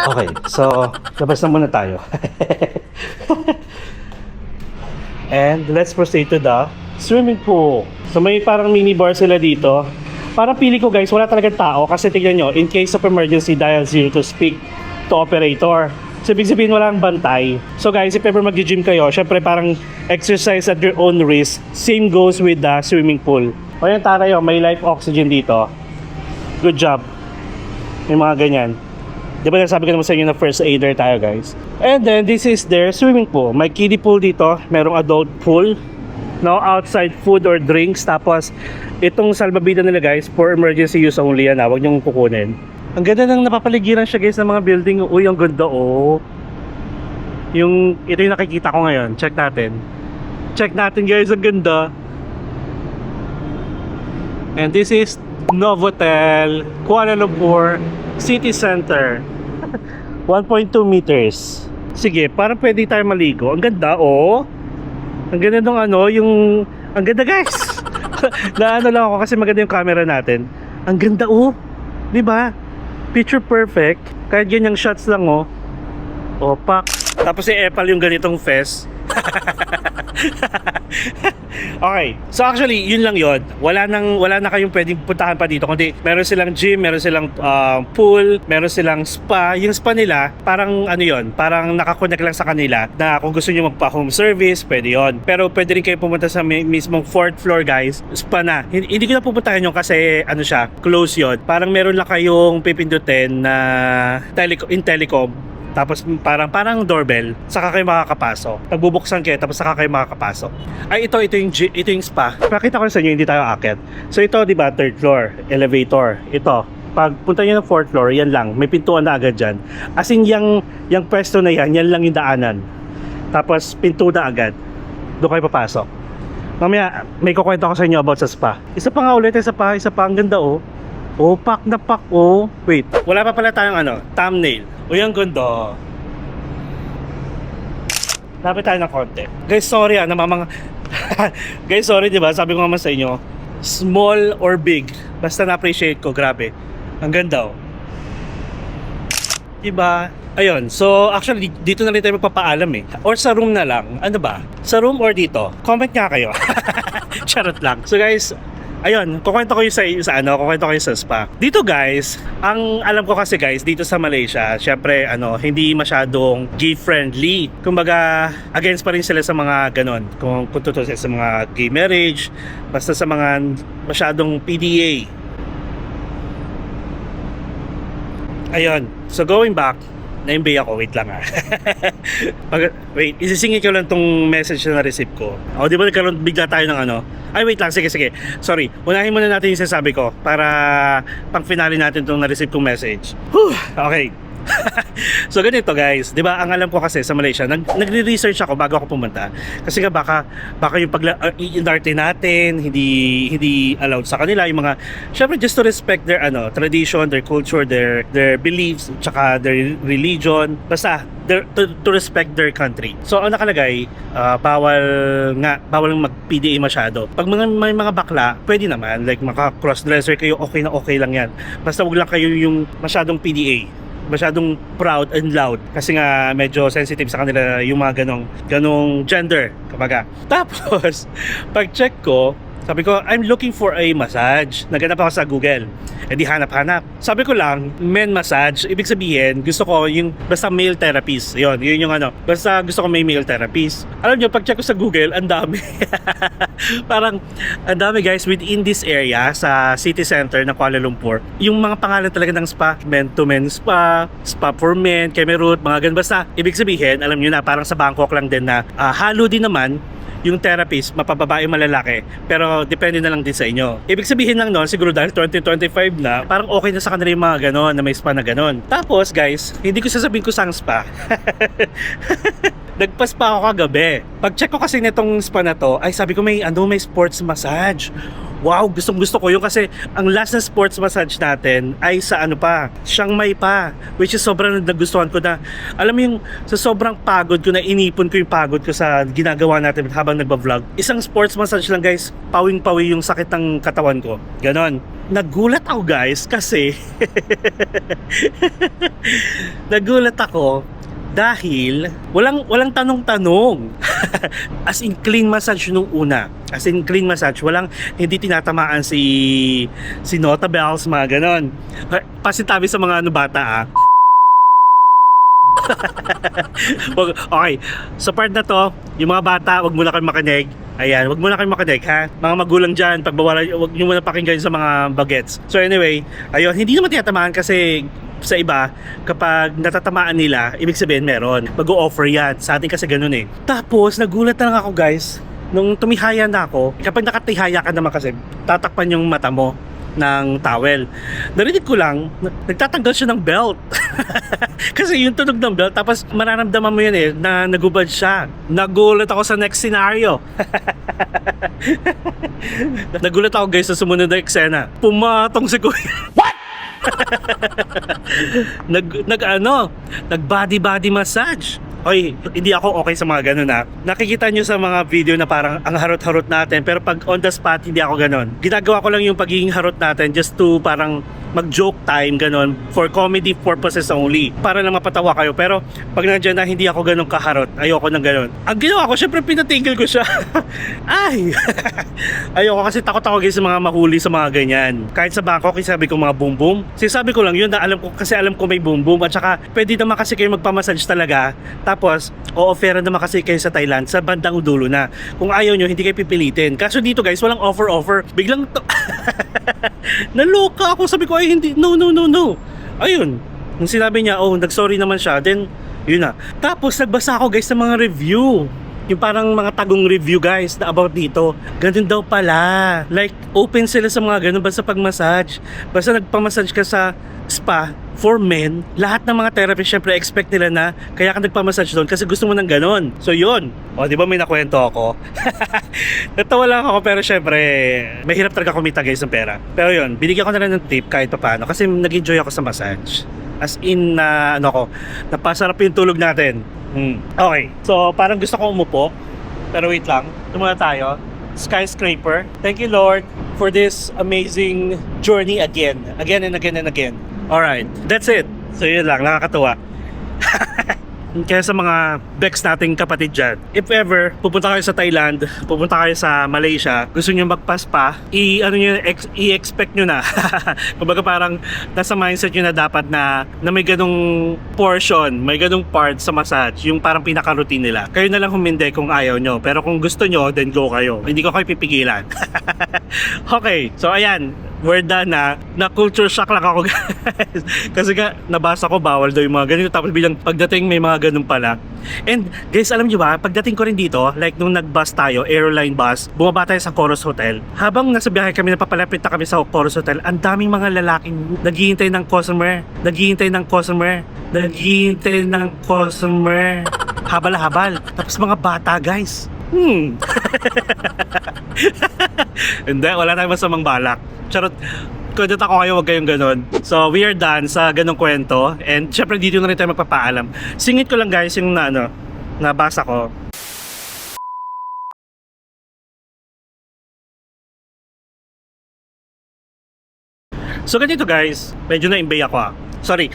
Speaker 1: Okay. So, labas na muna tayo. And let's proceed to the swimming pool. So, may parang mini bar sila dito. Parang pili ko guys, wala talagang tao. Kasi tignan nyo, in case of emergency, dial 0 to speak to operator. So, ibig sabihin walang bantay. So guys, if ever mag-gym kayo, syempre parang exercise at your own risk. Same goes with the swimming pool. O yan tayo, may life oxygen dito. Good job. May mga ganyan. Di ba nasabi ko naman sa inyo na first aider tayo guys. And then this is their swimming pool. May kiddie pool dito. Merong adult pool. No, outside food or drinks. Tapos itong salbabida nila guys, for emergency use only yan. Huwag niyong kukunin. Ang ganda ng napapaligiran siya guys ng mga building. Uy, ang ganda oh. Ito yung nakikita ko ngayon. Check natin. Check natin guys, ang ganda. And this is Novotel, Kuala Lumpur City Center. 1.2 meters. Sige, parang pwede tayo maligo. Ang ganda oh. Ang ganda ng ang ganda guys. Naano lang ako kasi maganda yung camera natin. Ang ganda oh. 'Di ba? Picture perfect. Kahit ganyang shots lang oh. Opak. Tapos si Epal yung ganitong fest. Okay. So actually, yun lang yun. Wala na kayong pwedeng puntahan pa dito. Kundi meron silang gym, meron silang pool, meron silang spa. Yung spa nila, parang parang nakakonect lang sa kanila na kung gusto nyo magpa-home service, pwede yun. Pero pwede rin kayo pumunta sa mismong 4th floor guys. Spa na. Hindi ko na pupuntahan yun kasi close yun. Parang meron lang kayong pipindutin na in telecom. Tapos parang doorbell, saka kayo makakapasok. Nagbubuksan kayo, tapos saka kayo makakapasok. Ay, ito yung spa. Pakita ko sa inyo, hindi tayo aakyat. So ito, di ba, 3rd floor, elevator. Ito, pag punta nyo ng 4th floor, yan lang, may pintuan na agad dyan. As in, yung pwesto na yan lang yung daanan. Tapos, pinto na agad. Doon kayo papasok. Mamaya, may kukwento ko sa inyo about sa spa. Isa pa nga ulit, isa pa, ang ganda oh. Oh, pak na pak oh. Wait, wala pa pala tayong thumbnail. Uy, ang ganda. Lapit tayo ng konti. Guys, sorry Guys, sorry diba? Sabi ko naman sa inyo, small or big, basta na-appreciate ko, grabe. Ang ganda oh. Diba? Ayun, so actually dito na rin tayo magpapaalam eh. Or sa room na lang. Ano ba? Sa room or dito? Comment nga kayo. Charot lang. So guys, Ayun, kukwento ko yung kukwento ko yung sa spa. Dito guys, ang alam ko kasi guys, dito sa Malaysia, syempre hindi masyadong gay friendly. Kumbaga, against pa rin sila sa mga ganon. Kung totoo sa mga gay marriage, basta sa mga masyadong PDA. Ayun, so going back, na-imbay ako, wait lang wait, isisingin ko lang tong message na na-receive ko. O, di ba nagkaroon bigla tayo ng Ay, wait lang, sige. Sorry, unahin muna natin yung sinasabi ko para pang finale natin tong na-receive kong message. Whew, okay. So ganito guys, 'di ba? Ang alam ko kasi sa Malaysia, nagre-research ako bago ako pumunta. Kasi nga baka yung i-indarte natin, hindi allowed sa kanila yung mga syempre just to respect their tradition, their culture, their beliefs, tsaka their religion. Basta to respect their country. So ang nakalagay, bawal mag-PDA masyado. Pag may mga bakla, pwede naman like maka-cross-dresser kayo, okay na okay lang 'yan. Basta wag lang kayo yung masyadong PDA, masyadong proud and loud kasi nga medyo sensitive sa kanila yung mga ganong gender kumbaga. Tapos pag check ko, sabi ko I'm looking for a massage. Naghanap ako sa Google, di hanap-hanap. Sabi ko lang men massage, ibig sabihin gusto ko yung basta male therapist. Yun yung basta gusto ko may male therapist. Alam nyo, pag check ko sa Google, ang dami. Parang ang dami guys within this area sa city center ng Kuala Lumpur. Yung mga pangalan talaga ng spa, men to men spa, spa for men, Kemerut, mga ganun. Basta ibig sabihin, alam nyo na, parang sa Bangkok lang din na halo din naman yung therapist, mapababae malalaki, pero depende na lang din sa inyo. Ibig sabihin lang noon, siguro dahil 2025 na, parang okay na sa kanila yung mga ganon, na may spa na ganon. Tapos guys, hindi ko sasabihin ko sang spa. Nagpa-spa ako kagabi. Pag-check ko kasi nitong spa na to, ay sabi ko may sports massage. Wow, gustong-gusto ko yun kasi ang last na sports massage natin ay sa Chiang Mai pa, which is sobrang nagustuhan ko na. Alam mo yung sa sobrang pagod ko na inipon ko yung pagod ko sa ginagawa natin habang nagba-vlog. Isang sports massage lang guys, pawing-pawi yung sakit ng katawan ko. Ganon. Nagulat ako guys kasi nagulat ako dahil walang tanong-tanong. As in clean massage nung una. As in clean massage, hindi tinatamaan si nota bells, mga ganon. Pasintabi sa mga bata Okay, sa part na to, yung mga bata, wag muna kayo makinig. Ayan, wag muna kayo makinig ha. Mga magulang dyan, wag nyo muna pakinggan sa mga bagets. So anyway, ayun, hindi naman tinatamaan kasi sa iba, kapag natatamaan nila, ibig sabihin meron. Mag-o-offer yan. Sa atin kasi ganun eh. Tapos, nagulat na lang ako guys. Nung tumihaya na ako, kapag nakatihaya ka naman kasi, tatakpan yung mata mo ng towel. Narinig ko lang, nagtatanggal siya ng belt. Kasi yung tunog ng belt, tapos mararamdaman mo yun na nagubad siya. Nagulat ako sa next scenario. Nagulat ako guys sa sumunod na eksena. Pumatong si Kuya. What? nag body massage. Oy, hindi ako okay sa mga ganun Nakikita nyo sa mga video na parang ang harot-harot natin, pero pag on the spot hindi ako ganun. Ginagawa ko lang yung pagiging harot natin just to parang mag-joke time, ganun, for comedy purposes only, para lang mapatawa kayo. Pero pag nandiyan na hindi ako ganun kaharot, ayoko ng ganun. Ang ginawa ko, syempre pinatigil ko siya. Ay ayoko kasi takot ako guys sa mga mahuli sa mga ganyan. Kahit sa Bangkok, sabi ko mga boom boom, sinasabi ko lang yun na alam ko may boom boom. At saka pwede naman kasi kayo magpamassage talaga. Tapos o-offeran naman kasi kayo sa Thailand sa bandang dulo na. Kung ayaw nyo, hindi kayo pipilitin. Kaso dito guys, walang offer. Biglang naloka ako, sabi ko ay hindi, no. Ayun, nung sinabi niya, nag-sorry naman siya, then yun na. Tapos nagbasa ako guys ng mga review, yung parang mga tagong review guys na about dito. Ganun daw pala, like open sila sa mga ganun basta pag-massage. Basta nagpamassage ka sa spa for men, lahat ng mga therapist syempre expect nila na kaya ka nagpamassage doon kasi gusto mo ng ganon. So yun, di ba may nakwento ako? Natawa lang ako, pero syempre mahirap talaga kumita guys ng pera. Pero yun, binigyan ko na lang ng tip kahit paano kasi nag-enjoy ako sa massage. As in napasarap yung tulog natin. Okay, so parang gusto ko umupo, pero wait lang, tumula tayo. Skyscraper. Thank you Lord for this amazing journey again and again. Alright, that's it. So yun lang, nakakatuwa. Kaya sa mga Bex nating kapatid dyan, if ever pupunta kayo sa Thailand, pupunta kayo sa Malaysia, gusto nyo magpaspa, i-expect nyo na. Kumbaga parang nasa mindset nyo na dapat na may ganong portion, may ganong part sa massage, yung parang pinaka-routine nila. Kayo na lang humindi kung ayaw nyo. Pero kung gusto nyo, then go kayo. Hindi ko kayo pipigilan. Okay, so ayan, we're done na culture shock lang ako guys. Kasi nga nabasa ko bawal daw yung mga ganito, tapos bilang pagdating may mga ganun pala. And guys, alam nyo ba, pagdating ko rin dito, like nung nag-bus tayo, airline bus, bumaba tayo sa Chorus Hotel. Habang nasa biyahe kami, napapalapit na kami sa Chorus Hotel, ang daming mga lalaking naghihintay ng customer, habal-habal. Tapos mga bata guys. Hindi, wala tayong masamang balak. Charot, kundot ako kayo, wag kayong ganon. So, we are done sa ganong kwento. And syempre, dito na rin tayo magpapaalam. Singit ko lang guys yung nabasa ko. So, ganito guys, medyo na-imbay ako Sorry.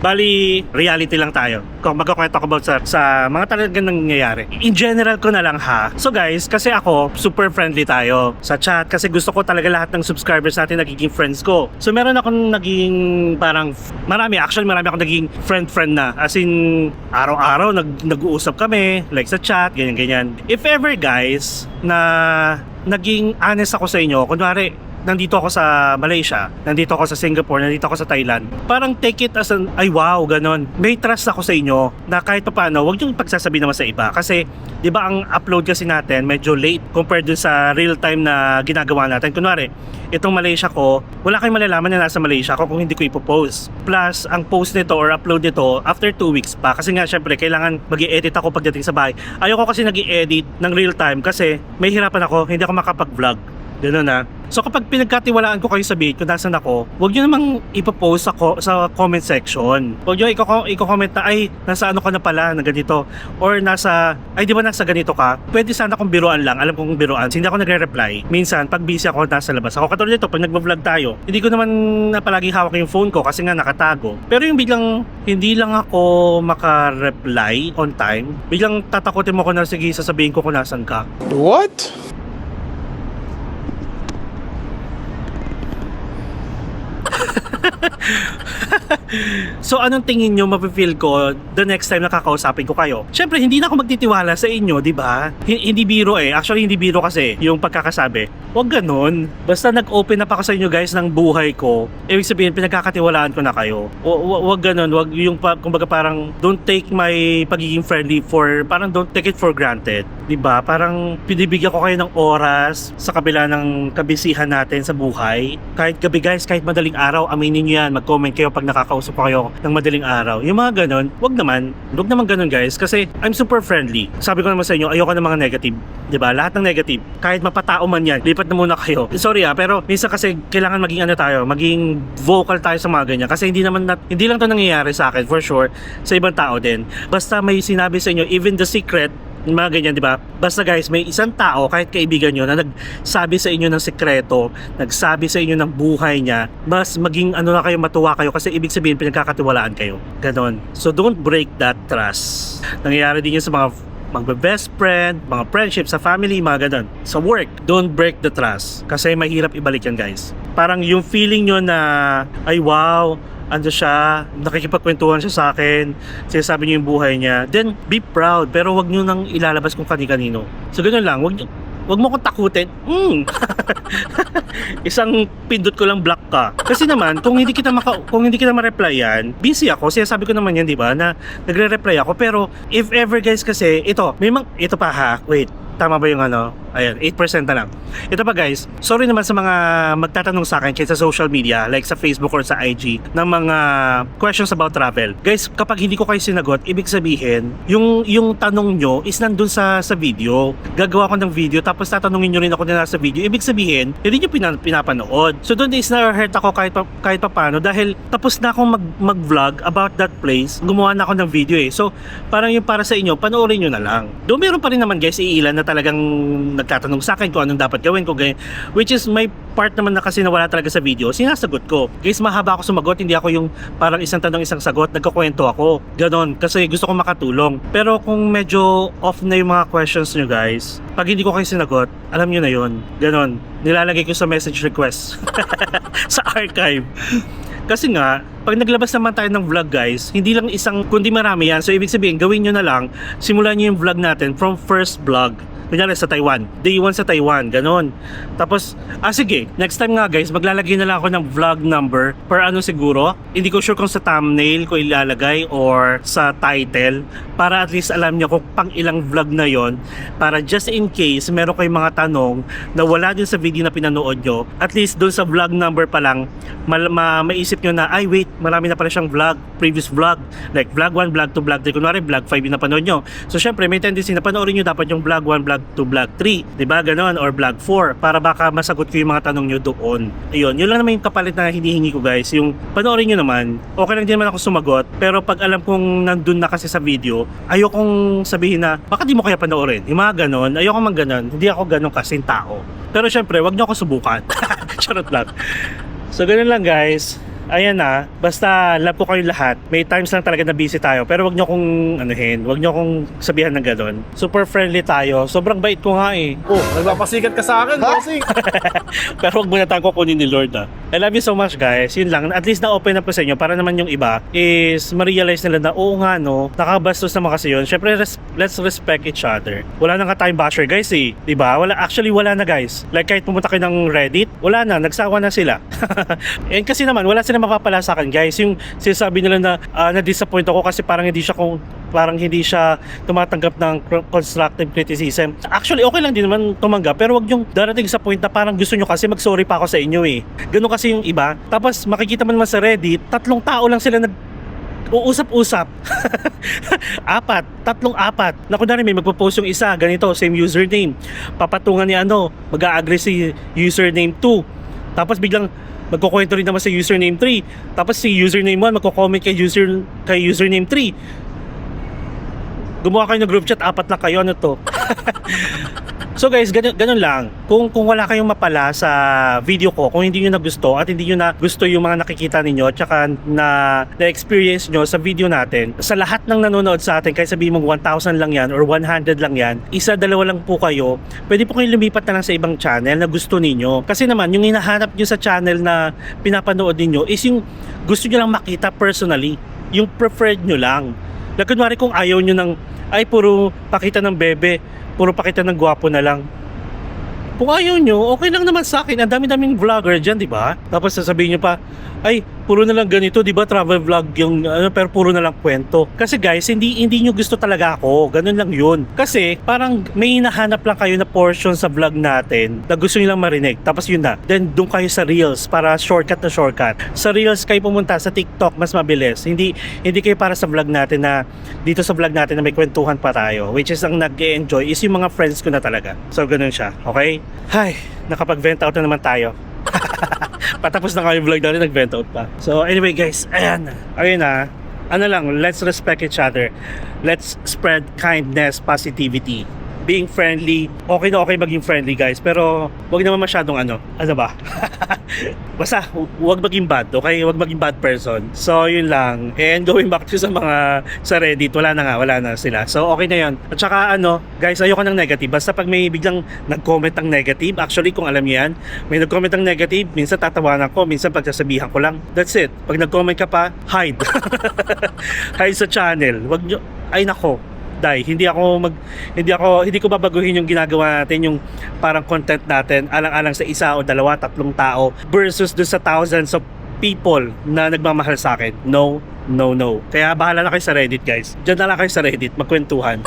Speaker 1: Bali, reality lang tayo. Kung magkakwento ko about sa mga talagang nangyayari. In general ko na lang ha. So guys, kasi ako, super friendly tayo sa chat. Kasi gusto ko talaga lahat ng subscribers natin nagiging friends ko. So meron akong naging parang, marami akong naging friend na. As in, araw-araw nag-uusap kami, like sa chat, ganyan-ganyan. If ever guys, na naging honest ako sa inyo, kunwari, nandito ako sa Malaysia, nandito ako sa Singapore, nandito ako sa Thailand. Parang take it as an, ay wow, ganon. May trust ako sa inyo na kahit pa paano, huwag yung pagsasabi naman sa iba. Kasi, di ba ang upload kasi natin medyo late compared dun sa real time na ginagawa natin. Kunwari, itong Malaysia ko, wala kayong malalaman na nasa Malaysia ako kung hindi ko ipopost. Plus, ang post nito or upload nito after 2 weeks pa. Kasi nga, syempre, kailangan mag-i-edit ako pagdating sa bahay. Ayoko kasi nag-i-edit ng real time kasi may hirapan ako, hindi ako makapag-vlog. Gano'n na. So kapag pinagkatiwalaan ko kayo sabihin kung nasan ako, huwag nyo namang ipopost ako sa comment section. Huwag nyo i-comment na, ay, nasa ano ka na pala, na ganito. Or nasa, ay di ba nasa ganito ka? Pwede sana kung biruan lang, alam kong biruan. Hindi ako nagre-reply. Minsan, pag busy ako, nasa labas ako. Katulad nito, pag nagbablog tayo, hindi ko naman na palagi hawak yung phone ko kasi nga nakatago. Pero yung biglang, hindi lang ako maka-reply on time, biglang tatakutin mo ko na, sige, sasabihin ko kung nasan ka.
Speaker 6: What?
Speaker 1: So anong tingin nyo mapifeel ko the next time nakakausapin ko kayo? Syempre hindi na ako magtitiwala sa inyo, di ba? Hindi biro Actually hindi biro kasi yung pagkakasabi. Huwag ganun. Basta nag-open up ako sa inyo guys ng buhay ko. Ibig sabihin pinagkakatiwalaan ko na kayo. Huwag ganun. Huwag yung kumbaga parang don't take my pagiging friendly for, parang don't take it for granted. Di ba? Parang pinibigyan ko kayo ng oras sa kabila ng kabisihan natin sa buhay. Kahit gabi guys, kahit madaling araw, aminin nyo yan. Mag-comment kayo pag nakakausap ko kayo ng madaling araw. Yung mga ganun, wag naman ganun guys. Kasi I'm super friendly. Sabi ko naman sa inyo, ayoko ng mga negative. Diba? Lahat ng negative. Kahit mapatao man yan, lipat na muna kayo. Sorry pero minsan kasi kailangan maging vocal tayo sa mga ganyan. Kasi hindi lang to nangyayari sa akin, for sure. Sa ibang tao din. Basta may sinabi sa inyo, even the secret, mga ganyan, di ba? Basta guys, may isang tao, kahit kaibigan nyo, na nagsabi sa inyo ng sekreto, nagsabi sa inyo ng buhay niya, mas maging na kayo, matuwa kayo kasi ibig sabihin pinagkakatiwalaan kayo. Ganon. So don't break that trust. Nangyayari din yun sa mga best friend, mga friendship, sa family, mga ganon. Sa work, don't break the trust. Kasi mahirap ibalik yan guys. Parang yung feeling nyo na, ay wow, ando siya, nakikipagkwentuhan siya sa akin, sinasabi niyo yung buhay niya, then be proud, pero wag niyo nang ilalabas kung kani-kanino. So ganoon lang, wag mo kong takutin. Isang pindot ko lang block ka. Kasi naman, kung hindi kita ma-replyan, busy ako. Sinasabi ko naman yan, di ba, na nagre-reply ako. Pero if ever guys kasi, ito pa ha, wait, tama ba yung ayan, 8% na lang. Ito pa guys, sorry naman sa mga magtatanong sa akin kahit sa social media, like sa Facebook or sa IG, ng mga questions about travel. Guys, kapag hindi ko kayo sinagot, ibig sabihin, yung tanong nyo is nandun sa video. Gagawa ko ng video, tapos tatanungin nyo rin ako na nasa video. Ibig sabihin, hindi nyo pinapanood. So doon is na-hurt ako kahit pa paano, dahil tapos na akong mag-vlog about that place, gumawa na ako ng video So, parang yung para sa inyo, panoorin nyo na lang. Doon meron pa rin naman guys, iilan na na talagang nagtatanong sa akin kung anong dapat gawin ko, ganyan. Which is may part naman na kasi na wala talaga sa video, sinasagot ko. Guys, mahaba ako sumagot, hindi ako yung parang isang tanong isang sagot, nagkukwento ako. Ganon, kasi gusto ko makatulong. Pero kung medyo off na yung mga questions nyo guys, pag hindi ko kayo sinagot, alam nyo na yun. Ganon, nilalagay ko sa message request sa archive. Kasi nga, pag naglabas naman tayo ng vlog guys, hindi lang isang, kundi marami yan. So ibig sabihin, gawin nyo na lang, simulan nyo yung vlog natin from first vlog. Kunyari sa Taiwan, day 1 sa Taiwan, ganon. Tapos, sige, next time nga guys, maglalagay na lang ako ng vlog number per ano siguro. Hindi ko sure kung sa thumbnail ko ilalagay or sa title, para at least alam nyo kung pang ilang vlog na yon, para just in case meron kayong mga tanong na wala din sa video na pinanood nyo, at least doon sa vlog number pa lang, maisip nyo na, ay wait, marami na pala siyang vlog, previous vlog, like vlog 1, vlog 2, vlog 3, kunwari vlog 5 yung napanood nyo. So syempre may tendency na panoorin nyo dapat yung vlog 1, vlog 2, vlog 3, diba ganon, or vlog 4, para baka masagot ko yung mga tanong nyo doon. Ayun, yun lang naman yung kapalit na hinihingi ko guys, yung panoorin nyo naman, okay lang din naman ako sumagot, pero pag alam kong nandun na kasi sa video, ayokong sabihin na, baka di mo kaya panoorin, yung mga ganon, ayokong mag ganon, hindi ako ganon kasing tao. Pero syempre, wag nyo ako subukan. Charot lang. So ganun lang guys. Ayan na, basta love ko kayo lahat. May times lang talaga na busy tayo, pero wag nyo kong anuhin, wag nyo kong sabihan ng gano'n. Super friendly tayo, sobrang bait ko nga eh.
Speaker 2: Oh, nagpapasikat ka sa akin, bossing.
Speaker 1: Pero wag muna tayong kukunin ni Lord ah. I love you so much guys, yun lang. At least na-open up ko sa inyo para naman yung iba is ma-realize nila na oo nga no, nakabastos naman kasi yun. Syempre let's respect each other. Wala na nga tayong basher guys eh, diba? Actually wala na guys. Like kahit pumunta kayo ng Reddit, wala na, nagsawa na sila. And kasi naman wala sila mapapala sa akin guys, yung sinasabi nila na na-disappoint ako kasi parang hindi siya tumatanggap ng constructive criticism. Actually okay lang din naman tumanggap, pero wag yung darating sa point na parang gusto nyo kasi mag-sorry pa ako sa inyo eh. Ganun kasi yung iba. Tapos makikita man sa Reddit, 3 tao lang sila uusap-usap. 3 na kunwari may magpo-post yung isa, ganito, same username, papatungan ni mag-a-agree si username 2, tapos biglang magkukwento rin naman sa username 3, tapos si username 1 magko-comment kay username 3. Gumawa kayo ng group chat, 4 lang kayo, ano to? So guys, ganun lang. Kung wala kayong mapala sa video ko, kung hindi nyo na gusto at hindi nyo na gusto yung mga nakikita ninyo at saka na-experience nyo sa video natin, sa lahat ng nanonood sa atin, kahit sabihin mong 1,000 lang yan or 100 lang yan, 1-2 lang po kayo, pwede po kayong lumipat na lang sa ibang channel na gusto ninyo. Kasi naman, yung hinahanap nyo sa channel na pinapanood ninyo is yung gusto nyo lang makita personally, yung preferred nyo lang. Like, kunwari kung ayaw nyo ng, ay puro pakita ng bebe, puro pakita ng gwapo na lang. Kung ayaw nyo, okay lang naman sa akin. Ang dami-daming vlogger dyan, di ba? Tapos sasabihin nyo pa, ay, puro na lang ganito, di ba? Travel vlog yung, pero puro na lang kwento. Kasi guys, hindi nyo gusto talaga ako. Ganun lang yun. Kasi, parang may hinahanap lang kayo na portion sa vlog natin na gusto nyo lang marinig. Tapos yun na. Then, doon kayo sa Reels para shortcut na shortcut. Sa Reels kayo pumunta, sa TikTok, mas mabilis. Hindi kayo para sa vlog natin na, dito sa vlog natin na may kwentuhan pa tayo. Which is, ang nag-e-enjoy is yung mga friends ko na talaga. So, ganun siya. Okay? Hi, nakapag-vent out na naman tayo. Patapos na nga yung vlog natin, nag-vent out pa. So anyway guys, ayun na. Ano lang, let's respect each other. Let's spread kindness, positivity. Being friendly, okay na okay maging friendly guys, pero wag naman masyadong ano ba? Basta wag maging bad, okay? Wag maging bad person. So yun lang. And going back to sa Reddit, wala na sila. So okay na yun. At saka guys, ayoko ng negative. Basta pag may biglang nag-comment ng negative, actually kung alam niyo yan, may nag-comment ng negative, minsan tatawanan ko, minsan pagsasabihan ko lang. That's it. Pag nag-comment ka pa, hide. Hide sa channel. Wag nyo, ay nako. Hindi ko babaguhin yung ginagawa natin, yung parang content natin alang-alang sa 1 o 2, 3 tao versus dun sa thousands of people na nagmamahal sa akin. No. Kaya bahala na kayo sa Reddit guys. Diyan na lang kayo sa Reddit, magkwentuhan.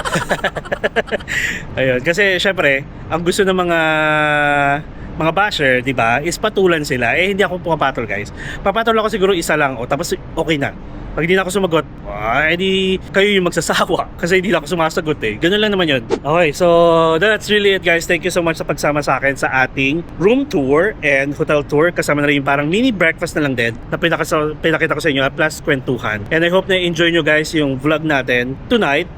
Speaker 1: Ayun, kasi syempre ang gusto ng mga basher, di ba, is patulan sila. Hindi ako pumapatol guys. Papatol ako siguro 1 lang tapos okay na. Pag hindi na ako sumagot, edi kayo yung magsasawa kasi hindi na ako sumasagot eh. Ganun lang naman yun. Okay, so that's really it guys. Thank you so much sa pagsama sa akin sa ating room tour and hotel tour. Kasama na rin yung parang mini breakfast na lang din na pinakita ko sa inyo plus kwentuhan. And I hope na enjoy nyo guys yung vlog natin tonight.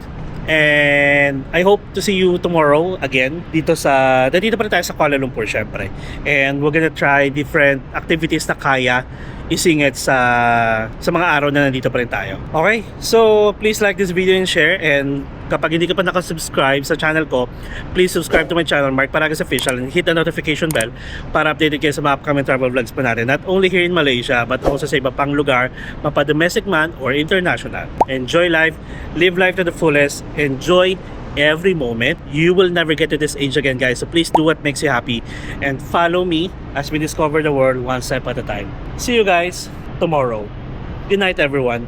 Speaker 1: And I hope to see you tomorrow again dito pa rin tayo sa Kuala Lumpur syempre. And we're gonna try different activities na kaya isingit sa mga araw na nandito pa rin tayo. Okay? So, please like this video and share. And kapag hindi ka pa nakasubscribe sa channel ko, please subscribe to my channel, Mark Paragas Official, and hit the notification bell para updated kayo sa mga upcoming travel vlogs pa natin. Not only here in Malaysia, but also sa iba pang lugar, mapa-domestic man or international. Enjoy life, live life to the fullest, enjoy every moment. You will never get to this age again, guys. So please do what makes you happy and follow me as we discover the world one step at a time. See you guys tomorrow. Good night, everyone.